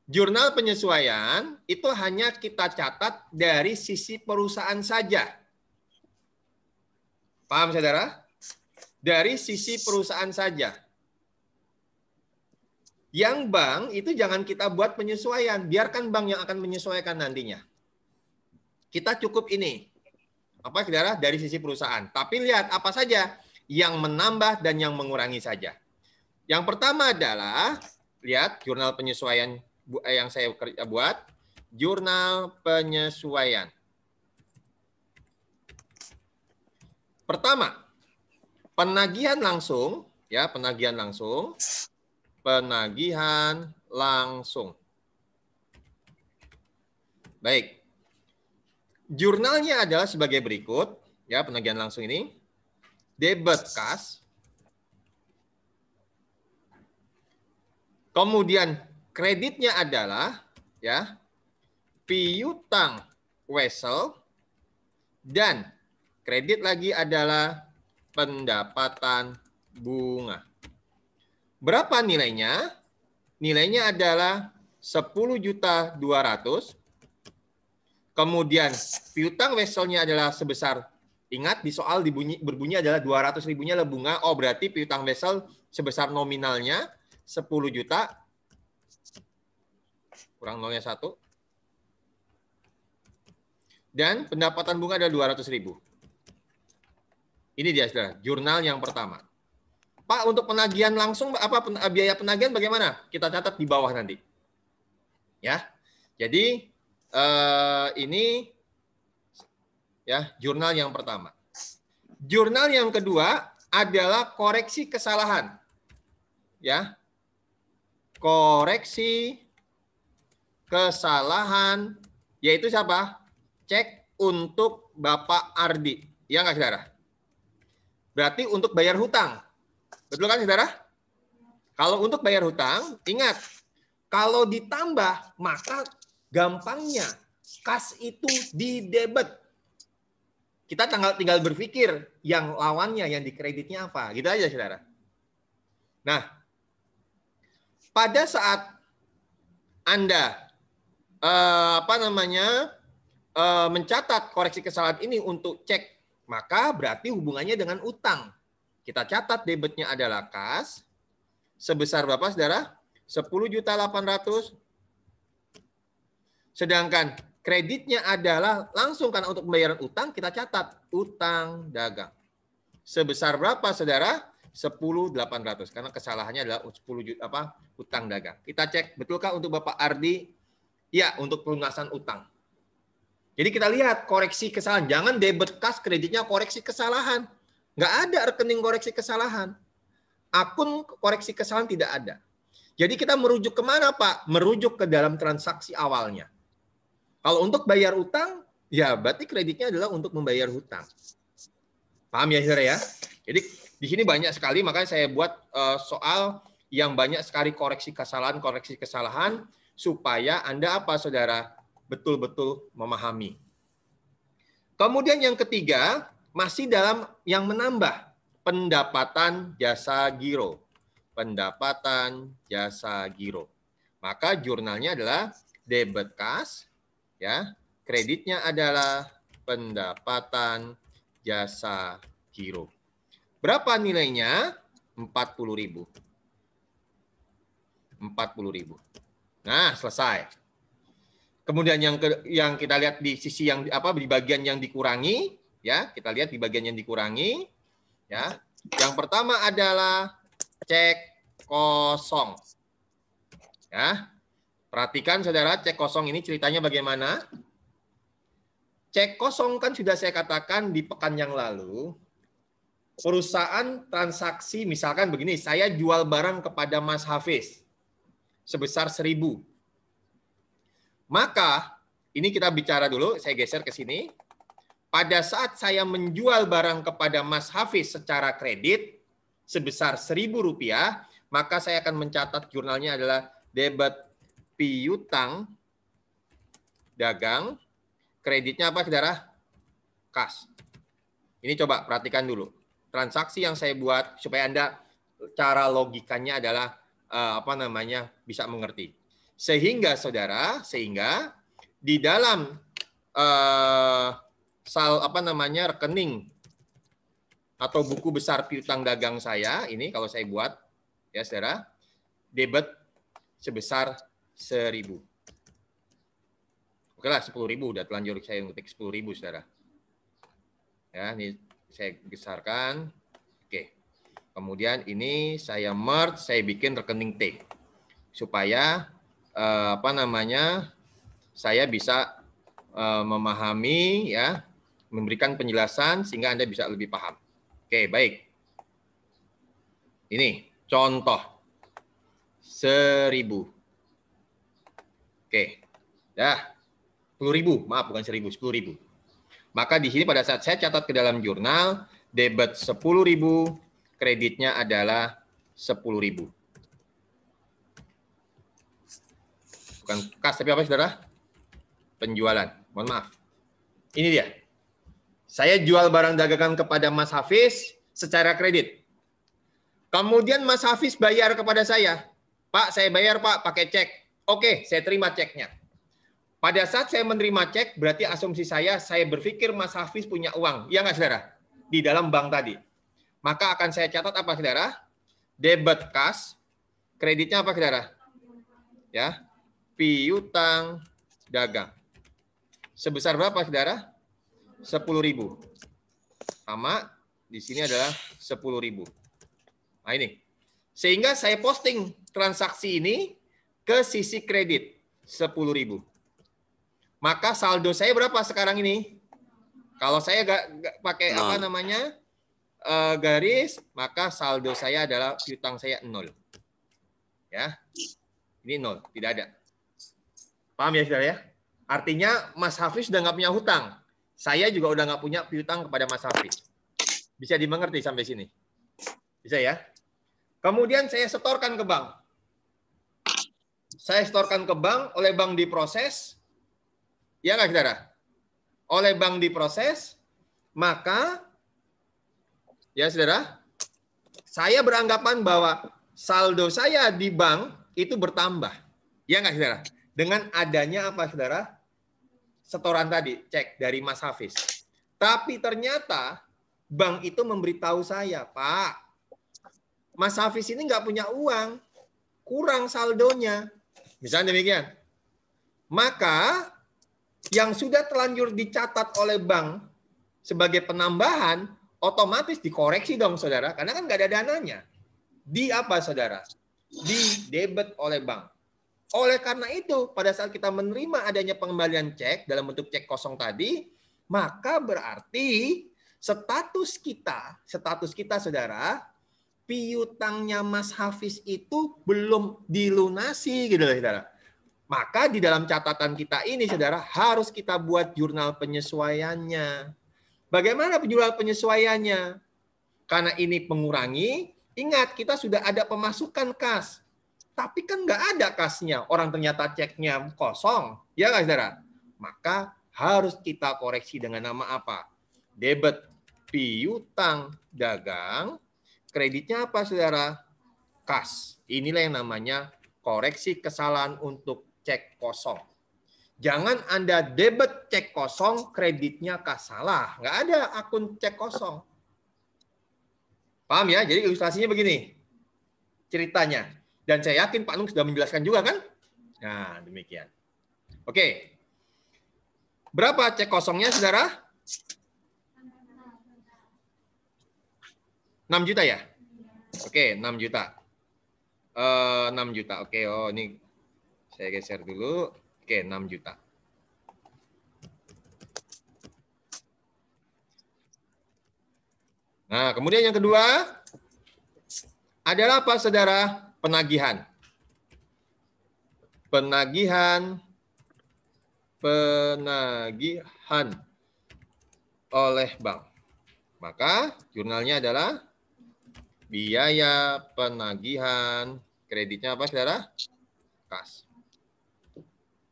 Jurnal penyesuaian itu hanya kita catat dari sisi perusahaan saja. Paham Saudara? Dari sisi perusahaan saja. Yang bank itu jangan kita buat penyesuaian. Biarkan bank yang akan menyesuaikan nantinya. Kita cukup ini. Apa Saudara? Dari sisi perusahaan. Tapi lihat apa saja yang menambah dan yang mengurangi saja. Yang pertama adalah, lihat jurnal penyesuaian yang saya buat. Jurnal penyesuaian. Pertama, penagihan langsung. Ya, penagihan langsung. Penagihan langsung. Baik. Jurnalnya adalah sebagai berikut, ya penagihan langsung ini. Debit kas. Kemudian kreditnya adalah ya piutang wesel dan kredit lagi adalah pendapatan bunga. Berapa nilainya? Nilainya adalah 10.200.000. Kemudian piutang weselnya adalah sebesar, ingat di soal berbunyi adalah 200.000-nya adalah bunga. Oh berarti piutang wesel sebesar nominalnya 10 juta kurang nolnya 1. Dan pendapatan bunga adalah 200.000. Ini dia Saudara, jurnal yang pertama. Pak untuk penagihan langsung apa biaya penagihan bagaimana? Kita catat di bawah nanti. Ya. Jadi ini ya jurnal yang pertama. Jurnal yang kedua adalah koreksi kesalahan. Ya. Koreksi kesalahan yaitu siapa? Cek untuk Bapak Ardi. Ya nggak Saudara? Berarti untuk bayar hutang. Betul kan Saudara? Kalau untuk bayar hutang, ingat kalau ditambah maka gampangnya kas itu di debit. Kita tinggal berpikir yang lawannya, yang dikreditnya apa. Gitu aja, Saudara. Nah, pada saat Anda mencatat koreksi kesalahan ini untuk cek Maka berarti hubungannya dengan utang. Kita catat debitnya adalah kas. Sebesar berapa, saudara? 10.800.000. Sedangkan kreditnya adalah langsung karena untuk pembayaran utang, kita catat utang dagang. Sebesar berapa, saudara? 10.800. Karena kesalahannya adalah 10 juta utang dagang. Kita cek, betulkah untuk Bapak Ardi? Ya, untuk pelunasan utang. Jadi kita lihat koreksi kesalahan. Jangan debit kas kreditnya koreksi kesalahan. Nggak ada rekening koreksi kesalahan. Akun koreksi kesalahan tidak ada. Jadi kita merujuk kemana, Pak? Merujuk ke dalam transaksi awalnya. Kalau untuk bayar utang, ya berarti kreditnya adalah untuk membayar hutang. Paham ya, saudara ya? Jadi di sini banyak sekali, makanya saya buat soal yang banyak sekali koreksi kesalahan, supaya Anda apa, saudara? Betul-betul memahami. Kemudian yang ketiga, masih dalam yang menambah, pendapatan jasa giro. Pendapatan jasa giro. Maka jurnalnya adalah debit kas, ya. Kreditnya adalah pendapatan jasa giro. Berapa nilainya? 40.000. 40.000. Nah, selesai. Kemudian yang kita lihat di sisi yang di bagian yang dikurangi, ya, kita lihat di bagian yang dikurangi, ya. Yang pertama adalah cek kosong. Ya. Perhatikan, saudara, cek kosong ini ceritanya bagaimana? Cek kosong kan sudah saya katakan di pekan yang lalu, perusahaan transaksi misalkan begini, saya jual barang kepada Mas Hafiz sebesar 1.000. Maka, ini kita bicara dulu, saya geser ke sini. Pada saat saya menjual barang kepada Mas Hafiz secara kredit sebesar Rp1.000, maka saya akan mencatat jurnalnya adalah debit piutang dagang, kreditnya apa, saudara? Kas. Ini coba perhatikan dulu. Transaksi yang saya buat supaya Anda cara logikanya adalah bisa mengerti. Sehingga, saudara, di dalam rekening atau buku besar piutang dagang saya ini, kalau saya buat, ya saudara, debit sebesar 1.000. Oke lah, 10.000 udah telanjur saya ngetik 10.000, saudara. Ya, ini saya besarkan. Oke. Kemudian ini saya merge, saya bikin rekening T supaya saya bisa memahami, ya, memberikan penjelasan sehingga Anda bisa lebih paham. Oke, baik. Ini contoh 1.000. Oke, dah 10.000, maaf bukan 1.000, 10.000. Maka di sini pada saat saya catat ke dalam jurnal, debit 10.000, kreditnya adalah 10.000. Bukan kas, tapi apa, saudara? Penjualan. Mohon maaf. Ini dia. Saya jual barang dagangan kepada Mas Hafiz secara kredit. Kemudian Mas Hafiz bayar kepada saya. Pak, saya bayar, Pak, pakai cek. Oke, saya terima ceknya. Pada saat saya menerima cek, berarti asumsi saya berpikir Mas Hafiz punya uang. Iya nggak, saudara? Di dalam bank tadi. Maka akan saya catat apa, saudara? Debit kas. Kreditnya apa, saudara? Ya. Piutang dagang. Sebesar berapa, saudara? 10.000. Sama di sini adalah 10.000. Nah ini. Sehingga saya posting transaksi ini ke sisi kredit 10.000. Maka saldo saya berapa sekarang ini? Kalau saya nggak pakai garis, maka saldo saya adalah piutang saya 0. Ya. Ini 0, tidak ada. Paham ya, saudara ya? Artinya Mas Hafiz sudah nggak punya hutang. Saya juga udah nggak punya piutang kepada Mas Hafiz. Bisa dimengerti sampai sini? Bisa ya? Kemudian saya setorkan ke bank. Saya setorkan ke bank, oleh bank diproses. Ya nggak, saudara? Oleh bank diproses, maka, ya saudara, saya beranggapan bahwa saldo saya di bank itu bertambah. Ya nggak, saudara? Dengan adanya apa, saudara? Setoran tadi, cek dari Mas Hafiz. Tapi ternyata bank itu memberitahu saya, Pak, Mas Hafiz ini nggak punya uang, kurang saldonya. Misalnya demikian. Maka yang sudah terlanjur dicatat oleh bank sebagai penambahan, otomatis dikoreksi dong, saudara. Karena kan nggak ada dananya. Di apa, saudara? Di debit oleh bank. Oleh karena itu, pada saat kita menerima adanya pengembalian cek dalam bentuk cek kosong tadi, maka berarti status kita, saudara, piutangnya Mas Hafiz itu belum dilunasi, gitu loh, saudara. Maka di dalam catatan kita ini, saudara, harus kita buat jurnal penyesuaiannya. Bagaimana jurnal penyesuaiannya? Karena ini pengurangi, ingat kita sudah ada pemasukan kas. Tapi kan nggak ada kasnya. Orang ternyata ceknya kosong. Ya nggak, saudara? Maka harus kita koreksi dengan nama apa? Debit piutang dagang. Kreditnya apa, saudara? Kas. Inilah yang namanya koreksi kesalahan untuk cek kosong. Jangan Anda debit cek kosong, kreditnya kas. Salah. Nggak ada akun cek kosong. Paham ya? Jadi ilustrasinya begini. Ceritanya. Dan saya yakin Pak Nung sudah menjelaskan juga kan? Nah, demikian. Oke. Berapa cek kosongnya, saudara? 6 juta ya? Oke, 6 juta. 6 juta. Oke, oh ini saya geser dulu. Oke, 6 juta. Nah, kemudian yang kedua adalah apa, saudara? Penagihan. Penagihan oleh bank. Maka jurnalnya adalah biaya penagihan. Kreditnya apa, saudara? Kas.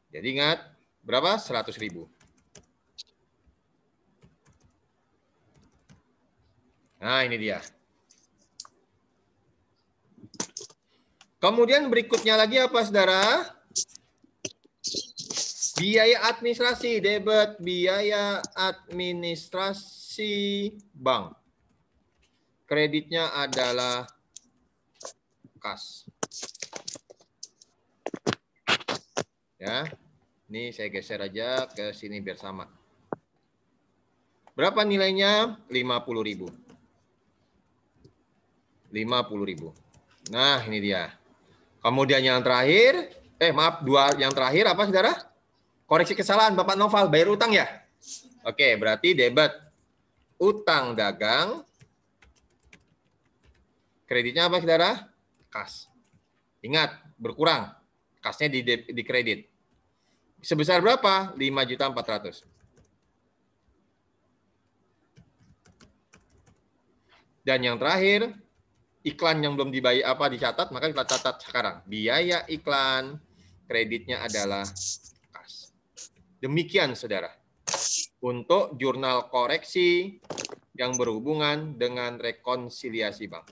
Jadi ingat, berapa? 100.000. Nah, ini dia. Kemudian berikutnya lagi apa, saudara? Biaya administrasi, debit biaya administrasi bank. Kreditnya adalah kas. Ya, ini saya geser aja ke sini biar sama. Berapa nilainya? 50.000. 50.000. Nah, ini dia. Kemudian yang terakhir, yang terakhir apa, saudara? Koreksi kesalahan, Bapak Noval, bayar utang ya? Oke, berarti debit utang dagang. Kreditnya apa, saudara? Kas. Ingat, berkurang. Kasnya di kredit. Sebesar berapa? 5.400.000. Dan yang terakhir, iklan yang belum dibayar dicatat, maka kita catat sekarang. Biaya iklan, kreditnya adalah kas. Demikian, saudara. Untuk jurnal koreksi yang berhubungan dengan rekonsiliasi bank.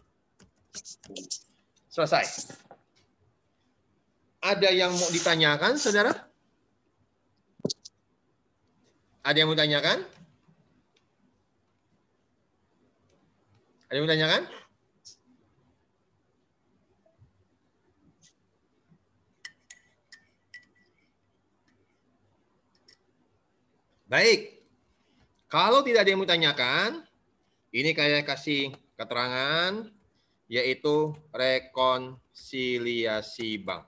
Selesai. Ada yang mau ditanyakan, saudara? Ada yang mau ditanyakan? Ada yang mau ditanyakan? Baik. Kalau tidak ada yang mau ditanyakan, ini kayak kasih keterangan, yaitu rekonsiliasi bank.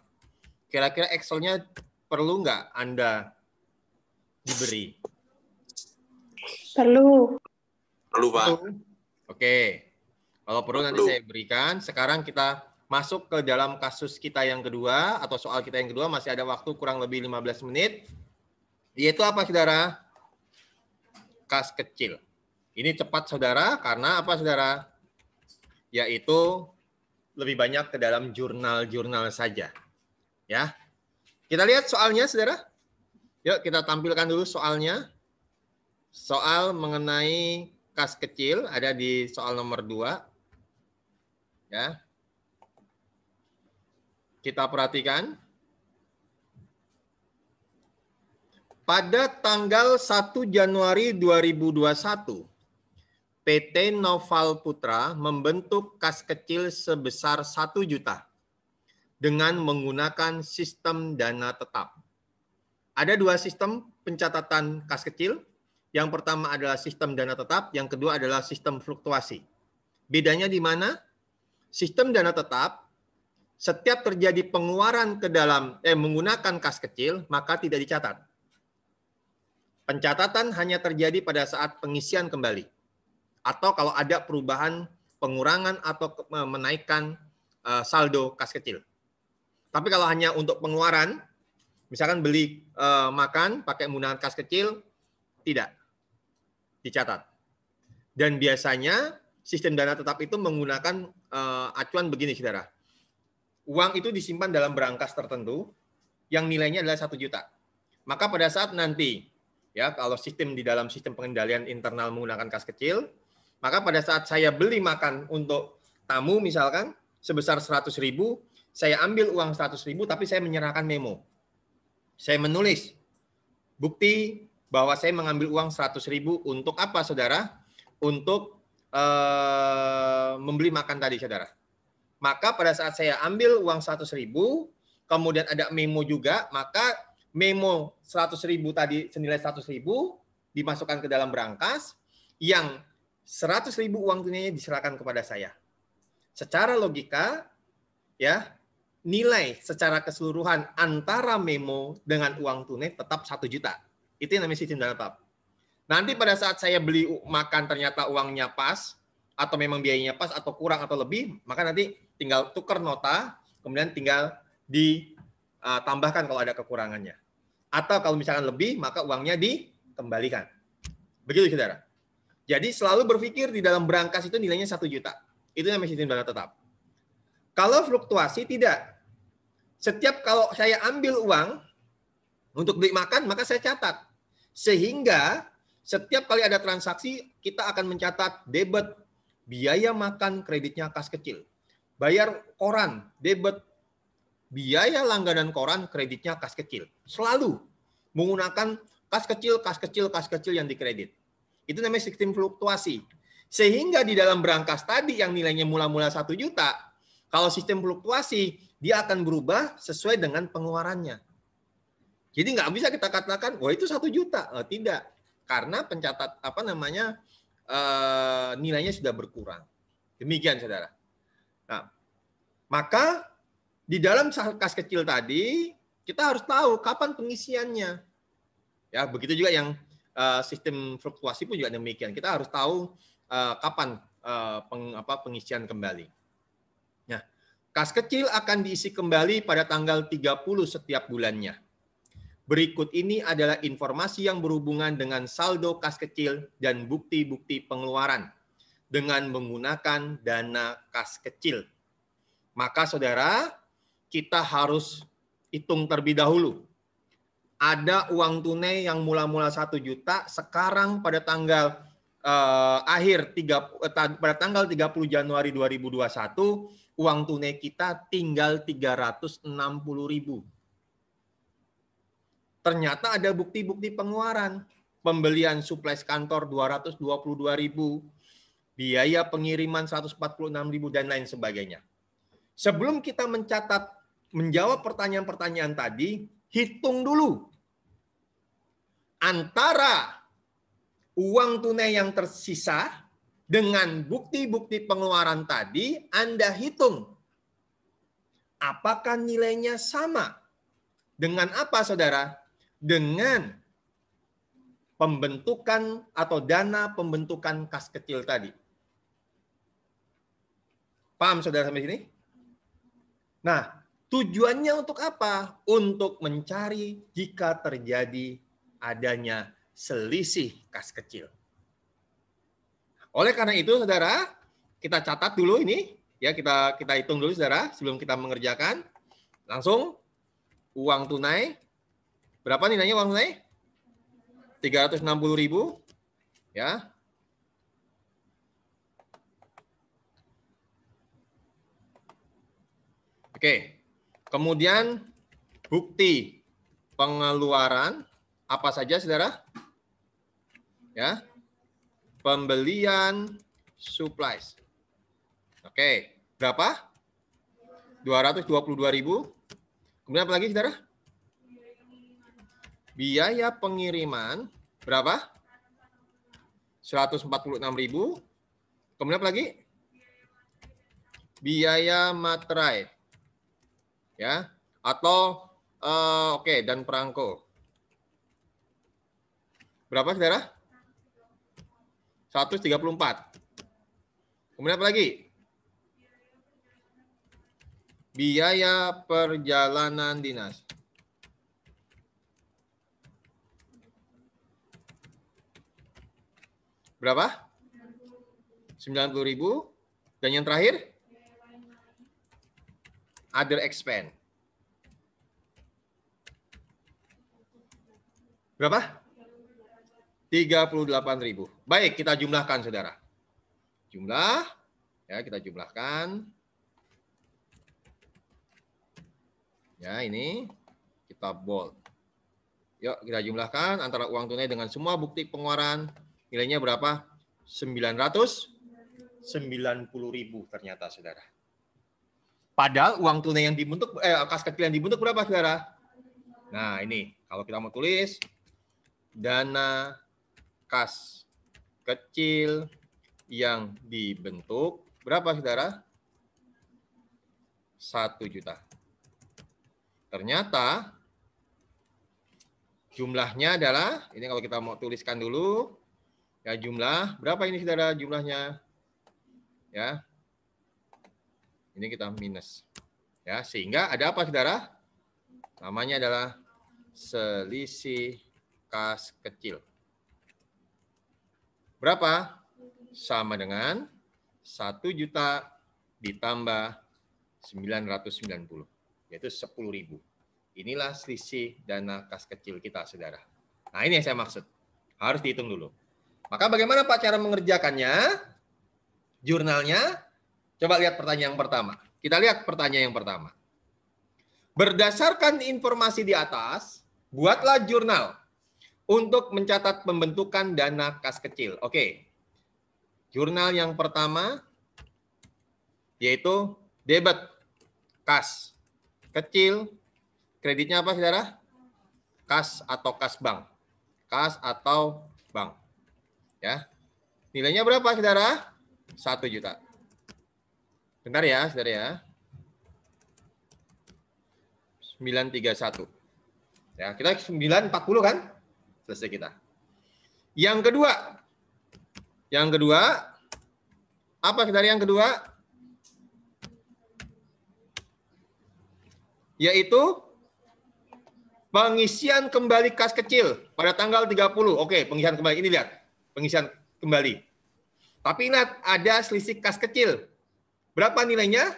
Kira-kira Excel-nya perlu nggak Anda diberi? Perlu. Perlu, Pak. Oke. Kalau perlu nanti saya berikan. Sekarang kita masuk ke dalam kasus kita yang kedua, atau soal kita yang kedua, masih ada waktu kurang lebih 15 menit. Yaitu apa, saudara? Kas kecil. Ini cepat, saudara, karena apa, saudara? Yaitu lebih banyak ke dalam jurnal-jurnal saja. Ya. Kita lihat soalnya, saudara. Yuk kita tampilkan dulu soalnya. Soal mengenai kas kecil ada di soal nomor 2. Ya. Kita perhatikan. pada tanggal 1 Januari 2021, PT Noval Putra membentuk kas kecil sebesar 1 juta dengan menggunakan sistem dana tetap. Ada 2 sistem pencatatan kas kecil. Yang pertama adalah sistem dana tetap, yang kedua adalah sistem fluktuasi. Bedanya di mana? Sistem dana tetap, setiap terjadi pengeluaran ke dalam menggunakan kas kecil, maka tidak dicatat. Pencatatan hanya terjadi pada saat pengisian kembali. Atau kalau ada perubahan, pengurangan atau menaikkan saldo kas kecil. Tapi kalau hanya untuk pengeluaran, misalkan beli makan pakai menggunakan kas kecil, tidak dicatat. Dan biasanya sistem dana tetap itu menggunakan acuan begini, saudara. Uang itu disimpan dalam berangkas tertentu yang nilainya adalah 1 juta. Maka pada saat nanti, ya kalau sistem di dalam sistem pengendalian internal menggunakan kas kecil, maka pada saat saya beli makan untuk tamu misalkan sebesar 100.000, saya ambil uang 100.000 tapi saya menyerahkan memo. Saya menulis bukti bahwa saya mengambil uang 100.000 untuk apa, saudara? Untuk membeli makan tadi, saudara. Maka pada saat saya ambil uang 100.000, kemudian ada memo juga, maka memo 100.000 tadi senilai 100.000 dimasukkan ke dalam berangkas, yang 100.000 uang tunainya diserahkan kepada saya. Secara logika, ya nilai secara keseluruhan antara memo dengan uang tunai tetap 1 juta. Itu yang namanya sistem dana tetap. Nanti pada saat saya beli makan ternyata uangnya pas, atau memang biayanya pas, atau kurang atau lebih, maka nanti tinggal tukar nota, kemudian tinggal ditambahkan kalau ada kekurangannya. Atau kalau misalkan lebih, maka uangnya dikembalikan. Begitu, saudara. Jadi selalu berpikir di dalam berangkas itu nilainya 1 juta. Itu namanya sistem dana tetap. Kalau fluktuasi tidak. Setiap kalau saya ambil uang untuk beli makan, maka saya catat. Sehingga setiap kali ada transaksi, kita akan mencatat debit biaya makan kreditnya kas kecil. Bayar koran, debit biaya langganan koran kreditnya kas kecil. Selalu menggunakan kas kecil yang dikredit. Itu namanya sistem fluktuasi. Sehingga di dalam berangkas tadi yang nilainya mula-mula 1 juta, kalau sistem fluktuasi, dia akan berubah sesuai dengan pengeluarannya. Jadi nggak bisa kita katakan, wah itu 1 juta. Tidak. Karena pencatat nilainya sudah berkurang. Demikian, saudara. Nah, maka di dalam kas kecil tadi, kita harus tahu kapan pengisiannya. Ya, begitu juga yang sistem fluktuasi pun juga demikian. Kita harus tahu kapan pengisian kembali. Nah, kas kecil akan diisi kembali pada tanggal 30 setiap bulannya. Berikut ini adalah informasi yang berhubungan dengan saldo kas kecil dan bukti-bukti pengeluaran dengan menggunakan dana kas kecil. Maka, saudara, kita harus hitung terlebih dahulu. Ada uang tunai yang mula-mula 1 juta, sekarang pada tanggal pada tanggal 30 Januari 2021, uang tunai kita tinggal 360.000. Ternyata ada bukti-bukti pengeluaran. Pembelian suples kantor 222.000, biaya pengiriman 146.000 dan lain sebagainya. Sebelum kita menjawab pertanyaan-pertanyaan tadi, hitung dulu antara uang tunai yang tersisa dengan bukti-bukti pengeluaran tadi. Anda hitung apakah nilainya sama. Dengan apa, saudara? Dengan pembentukan atau dana pembentukan kas kecil tadi. Paham, saudara, sampai sini? Nah, tujuannya untuk apa? Untuk mencari jika terjadi adanya selisih kas kecil. Oleh karena itu, saudara, kita catat dulu ini, ya kita hitung dulu, saudara, sebelum kita mengerjakan. Langsung uang tunai. Berapa nilainya uang tunai? 360.000, ya. Oke. Kemudian bukti pengeluaran Apa saja, saudara? Ya, pembelian supplies. Oke, berapa? 222.000. Kemudian apa lagi, saudara? Biaya pengiriman berapa? 146.000. Kemudian apa lagi? Biaya materai. Ya, atau oke, dan perangko. Berapa, saudara? 134. Kemudian apa lagi? Biaya perjalanan dinas. Berapa? 90.000. Dan yang terakhir? Other expense. Berapa? 38.000. Baik, kita jumlahkan, saudara. Jumlah, ya, kita jumlahkan. Ya, ini kita bold. Yuk, kita jumlahkan antara uang tunai dengan semua bukti pengeluaran. Nilainya berapa? 990.000 ternyata, saudara. Padahal uang tunai yang dibentuk, kas kecil yang dibentuk berapa, saudara? Nah, ini kalau kita mau tulis dana kas kecil yang dibentuk berapa, saudara? 1 juta. Ternyata jumlahnya adalah, ini kalau kita mau tuliskan dulu, ya jumlah, berapa ini, saudara, jumlahnya? Ya, ini kita minus. Ya, sehingga ada apa, saudara? Namanya adalah selisih kas kecil. Berapa? Sama dengan 1 juta ditambah 990. Yaitu 10.000. Inilah selisih dana kas kecil kita, saudara. Nah, ini yang saya maksud. Harus dihitung dulu. Maka bagaimana, Pak, cara mengerjakannya? Jurnalnya, coba lihat pertanyaan yang pertama. Kita lihat pertanyaan yang pertama. Berdasarkan informasi di atas, buatlah jurnal untuk mencatat pembentukan dana kas kecil. Oke. Jurnal yang pertama yaitu debit kas kecil. Kreditnya apa, saudara? Kas atau kas bank. Kas atau bank. Ya. Nilainya berapa, saudara? 1 juta. Bentar ya, saudara ya. 931. Ya, kita 940 kan? Selesai kita. Yang kedua. Yang kedua, apa, saudara, yang kedua? Yaitu pengisian kembali kas kecil pada tanggal 30. Oke, pengisian kembali. Ini lihat, pengisian kembali. Tapi ingat, ada selisih kas kecil. Berapa nilainya?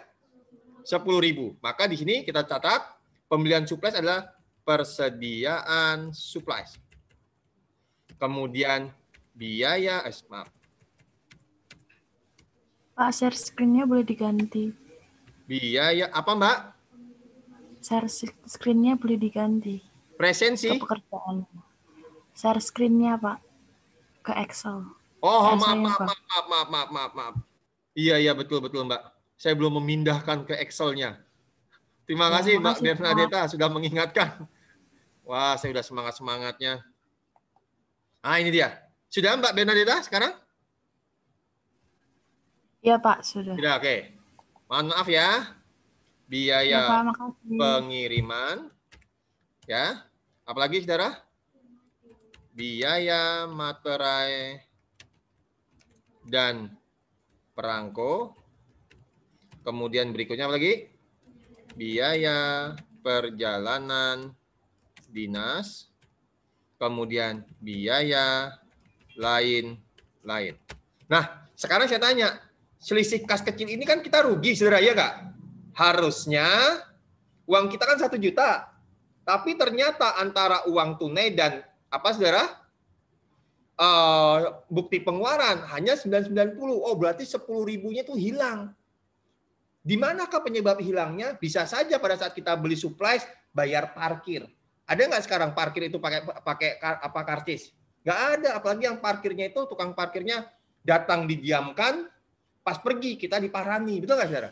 10.000. Maka di sini kita catat pembelian supplies adalah persediaan supplies. Kemudian biaya, maaf. Pak, share screen-nya boleh diganti. Biaya apa, Mbak? Share screen-nya boleh diganti. Presensi. Ke pekerjaan. Share screen-nya, Pak. Ke Excel. Oh, maaf. Iya, betul, Mbak. Saya belum memindahkan ke Excel-nya. Terima kasih, Mbak Bernadetta, sudah mengingatkan. Wah, saya sudah semangat-semangatnya. Ah, ini dia. Sudah, Mbak Bernadetta, sekarang? Iya, Pak, sudah. Sudah, oke. Mohon maaf ya. Biaya ya, Pak, makasih. Pengiriman. Ya. Apalagi, saudara? Biaya materai dan perangko. Kemudian berikutnya apa lagi? Biaya perjalanan dinas. Kemudian biaya lain-lain. Nah, sekarang saya tanya, selisih kas kecil ini kan kita rugi, saudara, ya nggak? Harusnya uang kita kan 1 juta. Tapi ternyata antara uang tunai dan apa, saudara? Bukti pengeluaran hanya 990. Oh, berarti 10.000-nya itu hilang. Di manakah penyebab hilangnya? Bisa saja pada saat kita beli supplies, bayar parkir. Ada nggak sekarang parkir itu pakai apa karcis? Nggak ada, apalagi yang parkirnya itu tukang parkirnya datang didiamkan, pas pergi kita diparani, betul nggak saudara?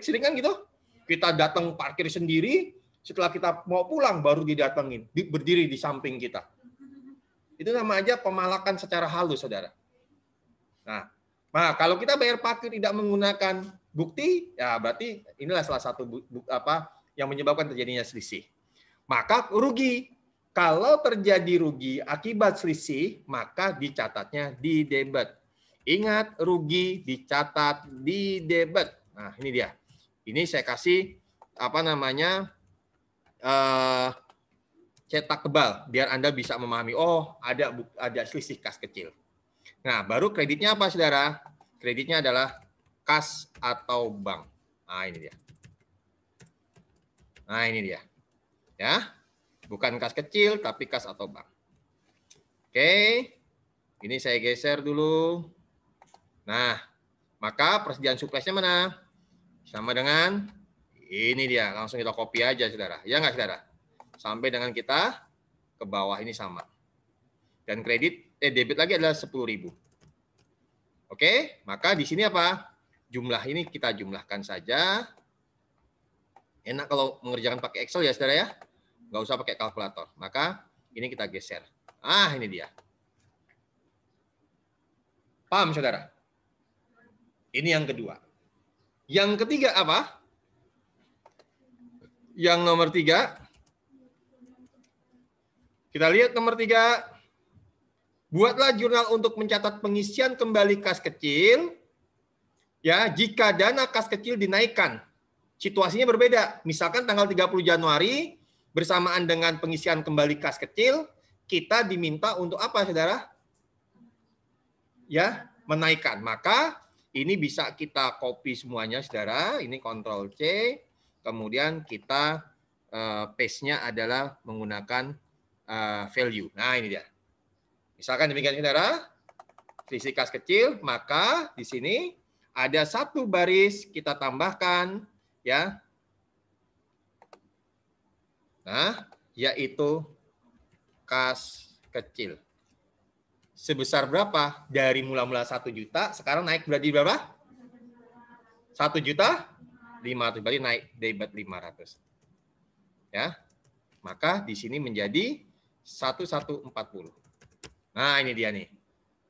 Sering kan gitu? Kita datang parkir sendiri, setelah kita mau pulang baru didatengin, berdiri di samping kita. Itu nama aja pemalakan secara halus, saudara. Nah, kalau kita bayar parkir tidak menggunakan bukti, ya berarti inilah salah satu yang menyebabkan terjadinya selisih. Maka rugi. Kalau terjadi rugi akibat selisih, maka dicatatnya di debit. Ingat, rugi dicatat di debit. Nah, ini dia. Ini saya kasih cetak tebal biar Anda bisa memahami, oh ada selisih kas kecil. Nah, baru kreditnya apa, saudara? Kreditnya adalah kas atau bank. Nah, ini dia. Nah, ini dia. Ya. Bukan kas kecil, tapi kas atau bank. Oke. Ini saya geser dulu. Nah, maka persediaan suplesnya mana? Sama dengan ini dia. Langsung kita copy aja, saudara. Ya nggak, saudara? Sampai dengan kita ke bawah ini sama. Dan debit lagi adalah 10.000. Oke, maka di sini apa? Jumlah ini kita jumlahkan saja. Enak kalau mengerjakan pakai Excel ya, saudara ya. Nggak usah pakai kalkulator. Maka ini kita geser. Ah, ini dia. Paham, saudara? Ini yang kedua. Yang ketiga apa? Yang nomor 3. Kita lihat nomor 3. Buatlah jurnal untuk mencatat pengisian kembali kas kecil. Ya, jika dana kas kecil dinaikkan. Situasinya berbeda. Misalkan tanggal 30 Januari bersamaan dengan pengisian kembali kas kecil, kita diminta untuk apa, saudara? Ya, menaikkan. Maka ini bisa kita copy semuanya, saudara. Ini Ctrl C. Kemudian kita paste-nya adalah menggunakan value. Nah, ini dia. Misalkan demikian, saudara. Selisih kas kecil, maka di sini ada satu baris kita tambahkan, ya. Nah, yaitu kas kecil. Sebesar berapa? Dari mula-mula 1 juta, sekarang naik berarti berapa? 1.500.000, berarti naik debit 500. Ya. Maka di sini menjadi 1140. Nah, ini dia nih.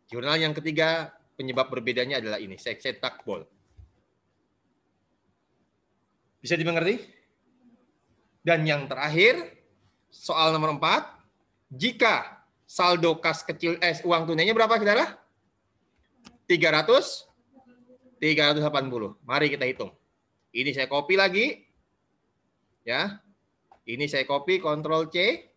Jurnal yang ketiga, penyebab berbedanya adalah ini. Saya cetak bold. Bisa dimengerti? Dan yang terakhir, soal nomor 4, jika saldo kas kecil uang tunainya berapa, saudara? 380. Mari kita hitung. Ini saya copy lagi. Ya. Ini saya copy, Ctrl C.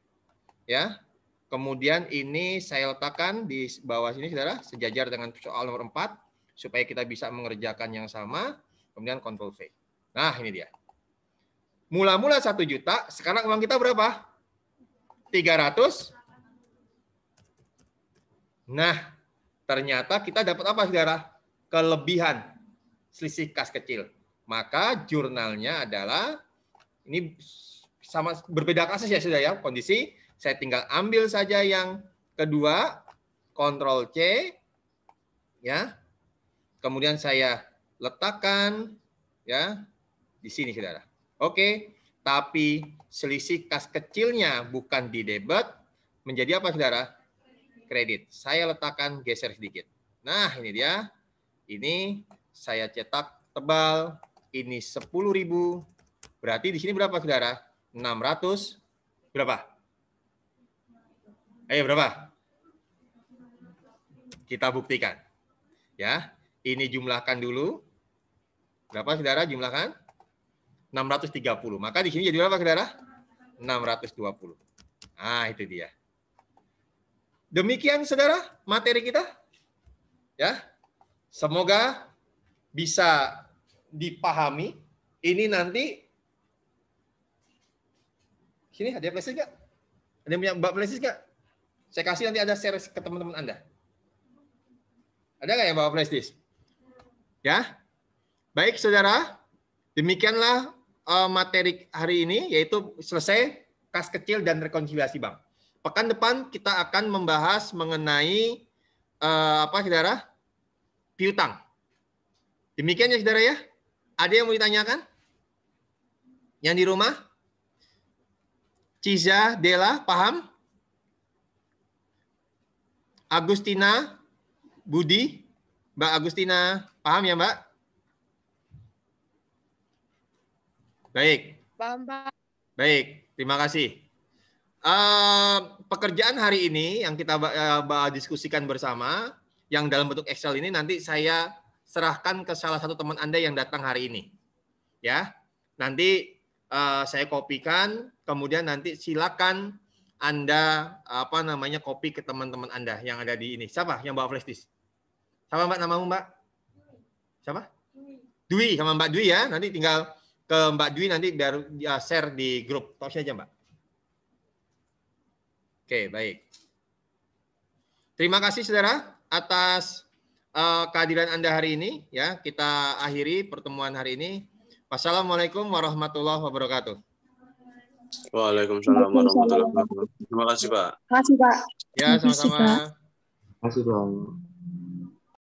Ya. Kemudian ini saya letakkan di bawah sini, saudara, sejajar dengan soal nomor 4 supaya kita bisa mengerjakan yang sama. Kemudian Ctrl V. Nah, ini dia. Mula-mula 1 juta, sekarang uang kita berapa? 300. Nah, ternyata kita dapat apa, saudara? Kelebihan selisih kas kecil. Maka jurnalnya adalah, ini sama berbeda kasus ya, saudara ya, kondisi. Saya tinggal ambil saja yang kedua, Ctrl C, ya. Kemudian saya letakkan, ya, di sini, saudara. Oke, tapi selisih kas kecilnya bukan di debit, menjadi apa, saudara? Kredit. Saya letakkan geser sedikit. Nah, ini dia. Ini saya cetak tebal. Ini 10.000. Berarti di sini berapa, saudara? 600. Berapa? Ayo, berapa? Kita buktikan. Ya, ini jumlahkan dulu. Berapa, saudara? Jumlahkan. 630. Maka di sini jadi berapa, saudara? 620. Nah, itu dia. Demikian, saudara, materi kita. Ya. Semoga bisa dipahami. Ini nanti sini ada flash disk nggak? Ada yang punya Mbak flash disk nggak? Saya kasih nanti ada share ke teman-teman Anda. Ada nggak yang bawa flash disk? Ya. Baik, saudara. Demikianlah materi hari ini, yaitu selesai kas kecil dan rekonsiliasi bank. Pekan depan kita akan membahas mengenai apa saudara? Piutang. Demikian ya saudara ya. Ada yang mau ditanyakan? Yang di rumah? Ciza, Dela, paham? Agustina, Budi, Mbak Agustina, paham ya Mbak? Baik. Paham, Pak. Baik, terima kasih. Pekerjaan hari ini yang kita diskusikan bersama, yang dalam bentuk Excel ini nanti saya serahkan ke salah satu teman Anda yang datang hari ini. Ya, nanti saya kopikan, kemudian nanti silakan Anda copy ke teman-teman Anda yang ada di ini. Siapa yang bawa flash disk? Siapa Mbak namamu Mbak? Siapa? Dwi sama Mbak Dwi ya. Nanti tinggal ke Mbak Dwi nanti biar share di grup. Tos aja Mbak. Oke, baik. Terima kasih saudara atas kehadiran Anda hari ini. Ya, kita akhiri pertemuan hari ini. Wassalamualaikum warahmatullahi wabarakatuh. Waalaikumsalam warahmatullahi wabarakatuh. Terima kasih Pak. Terima kasih, Pak. Ya, sama-sama. Terima kasih Bang.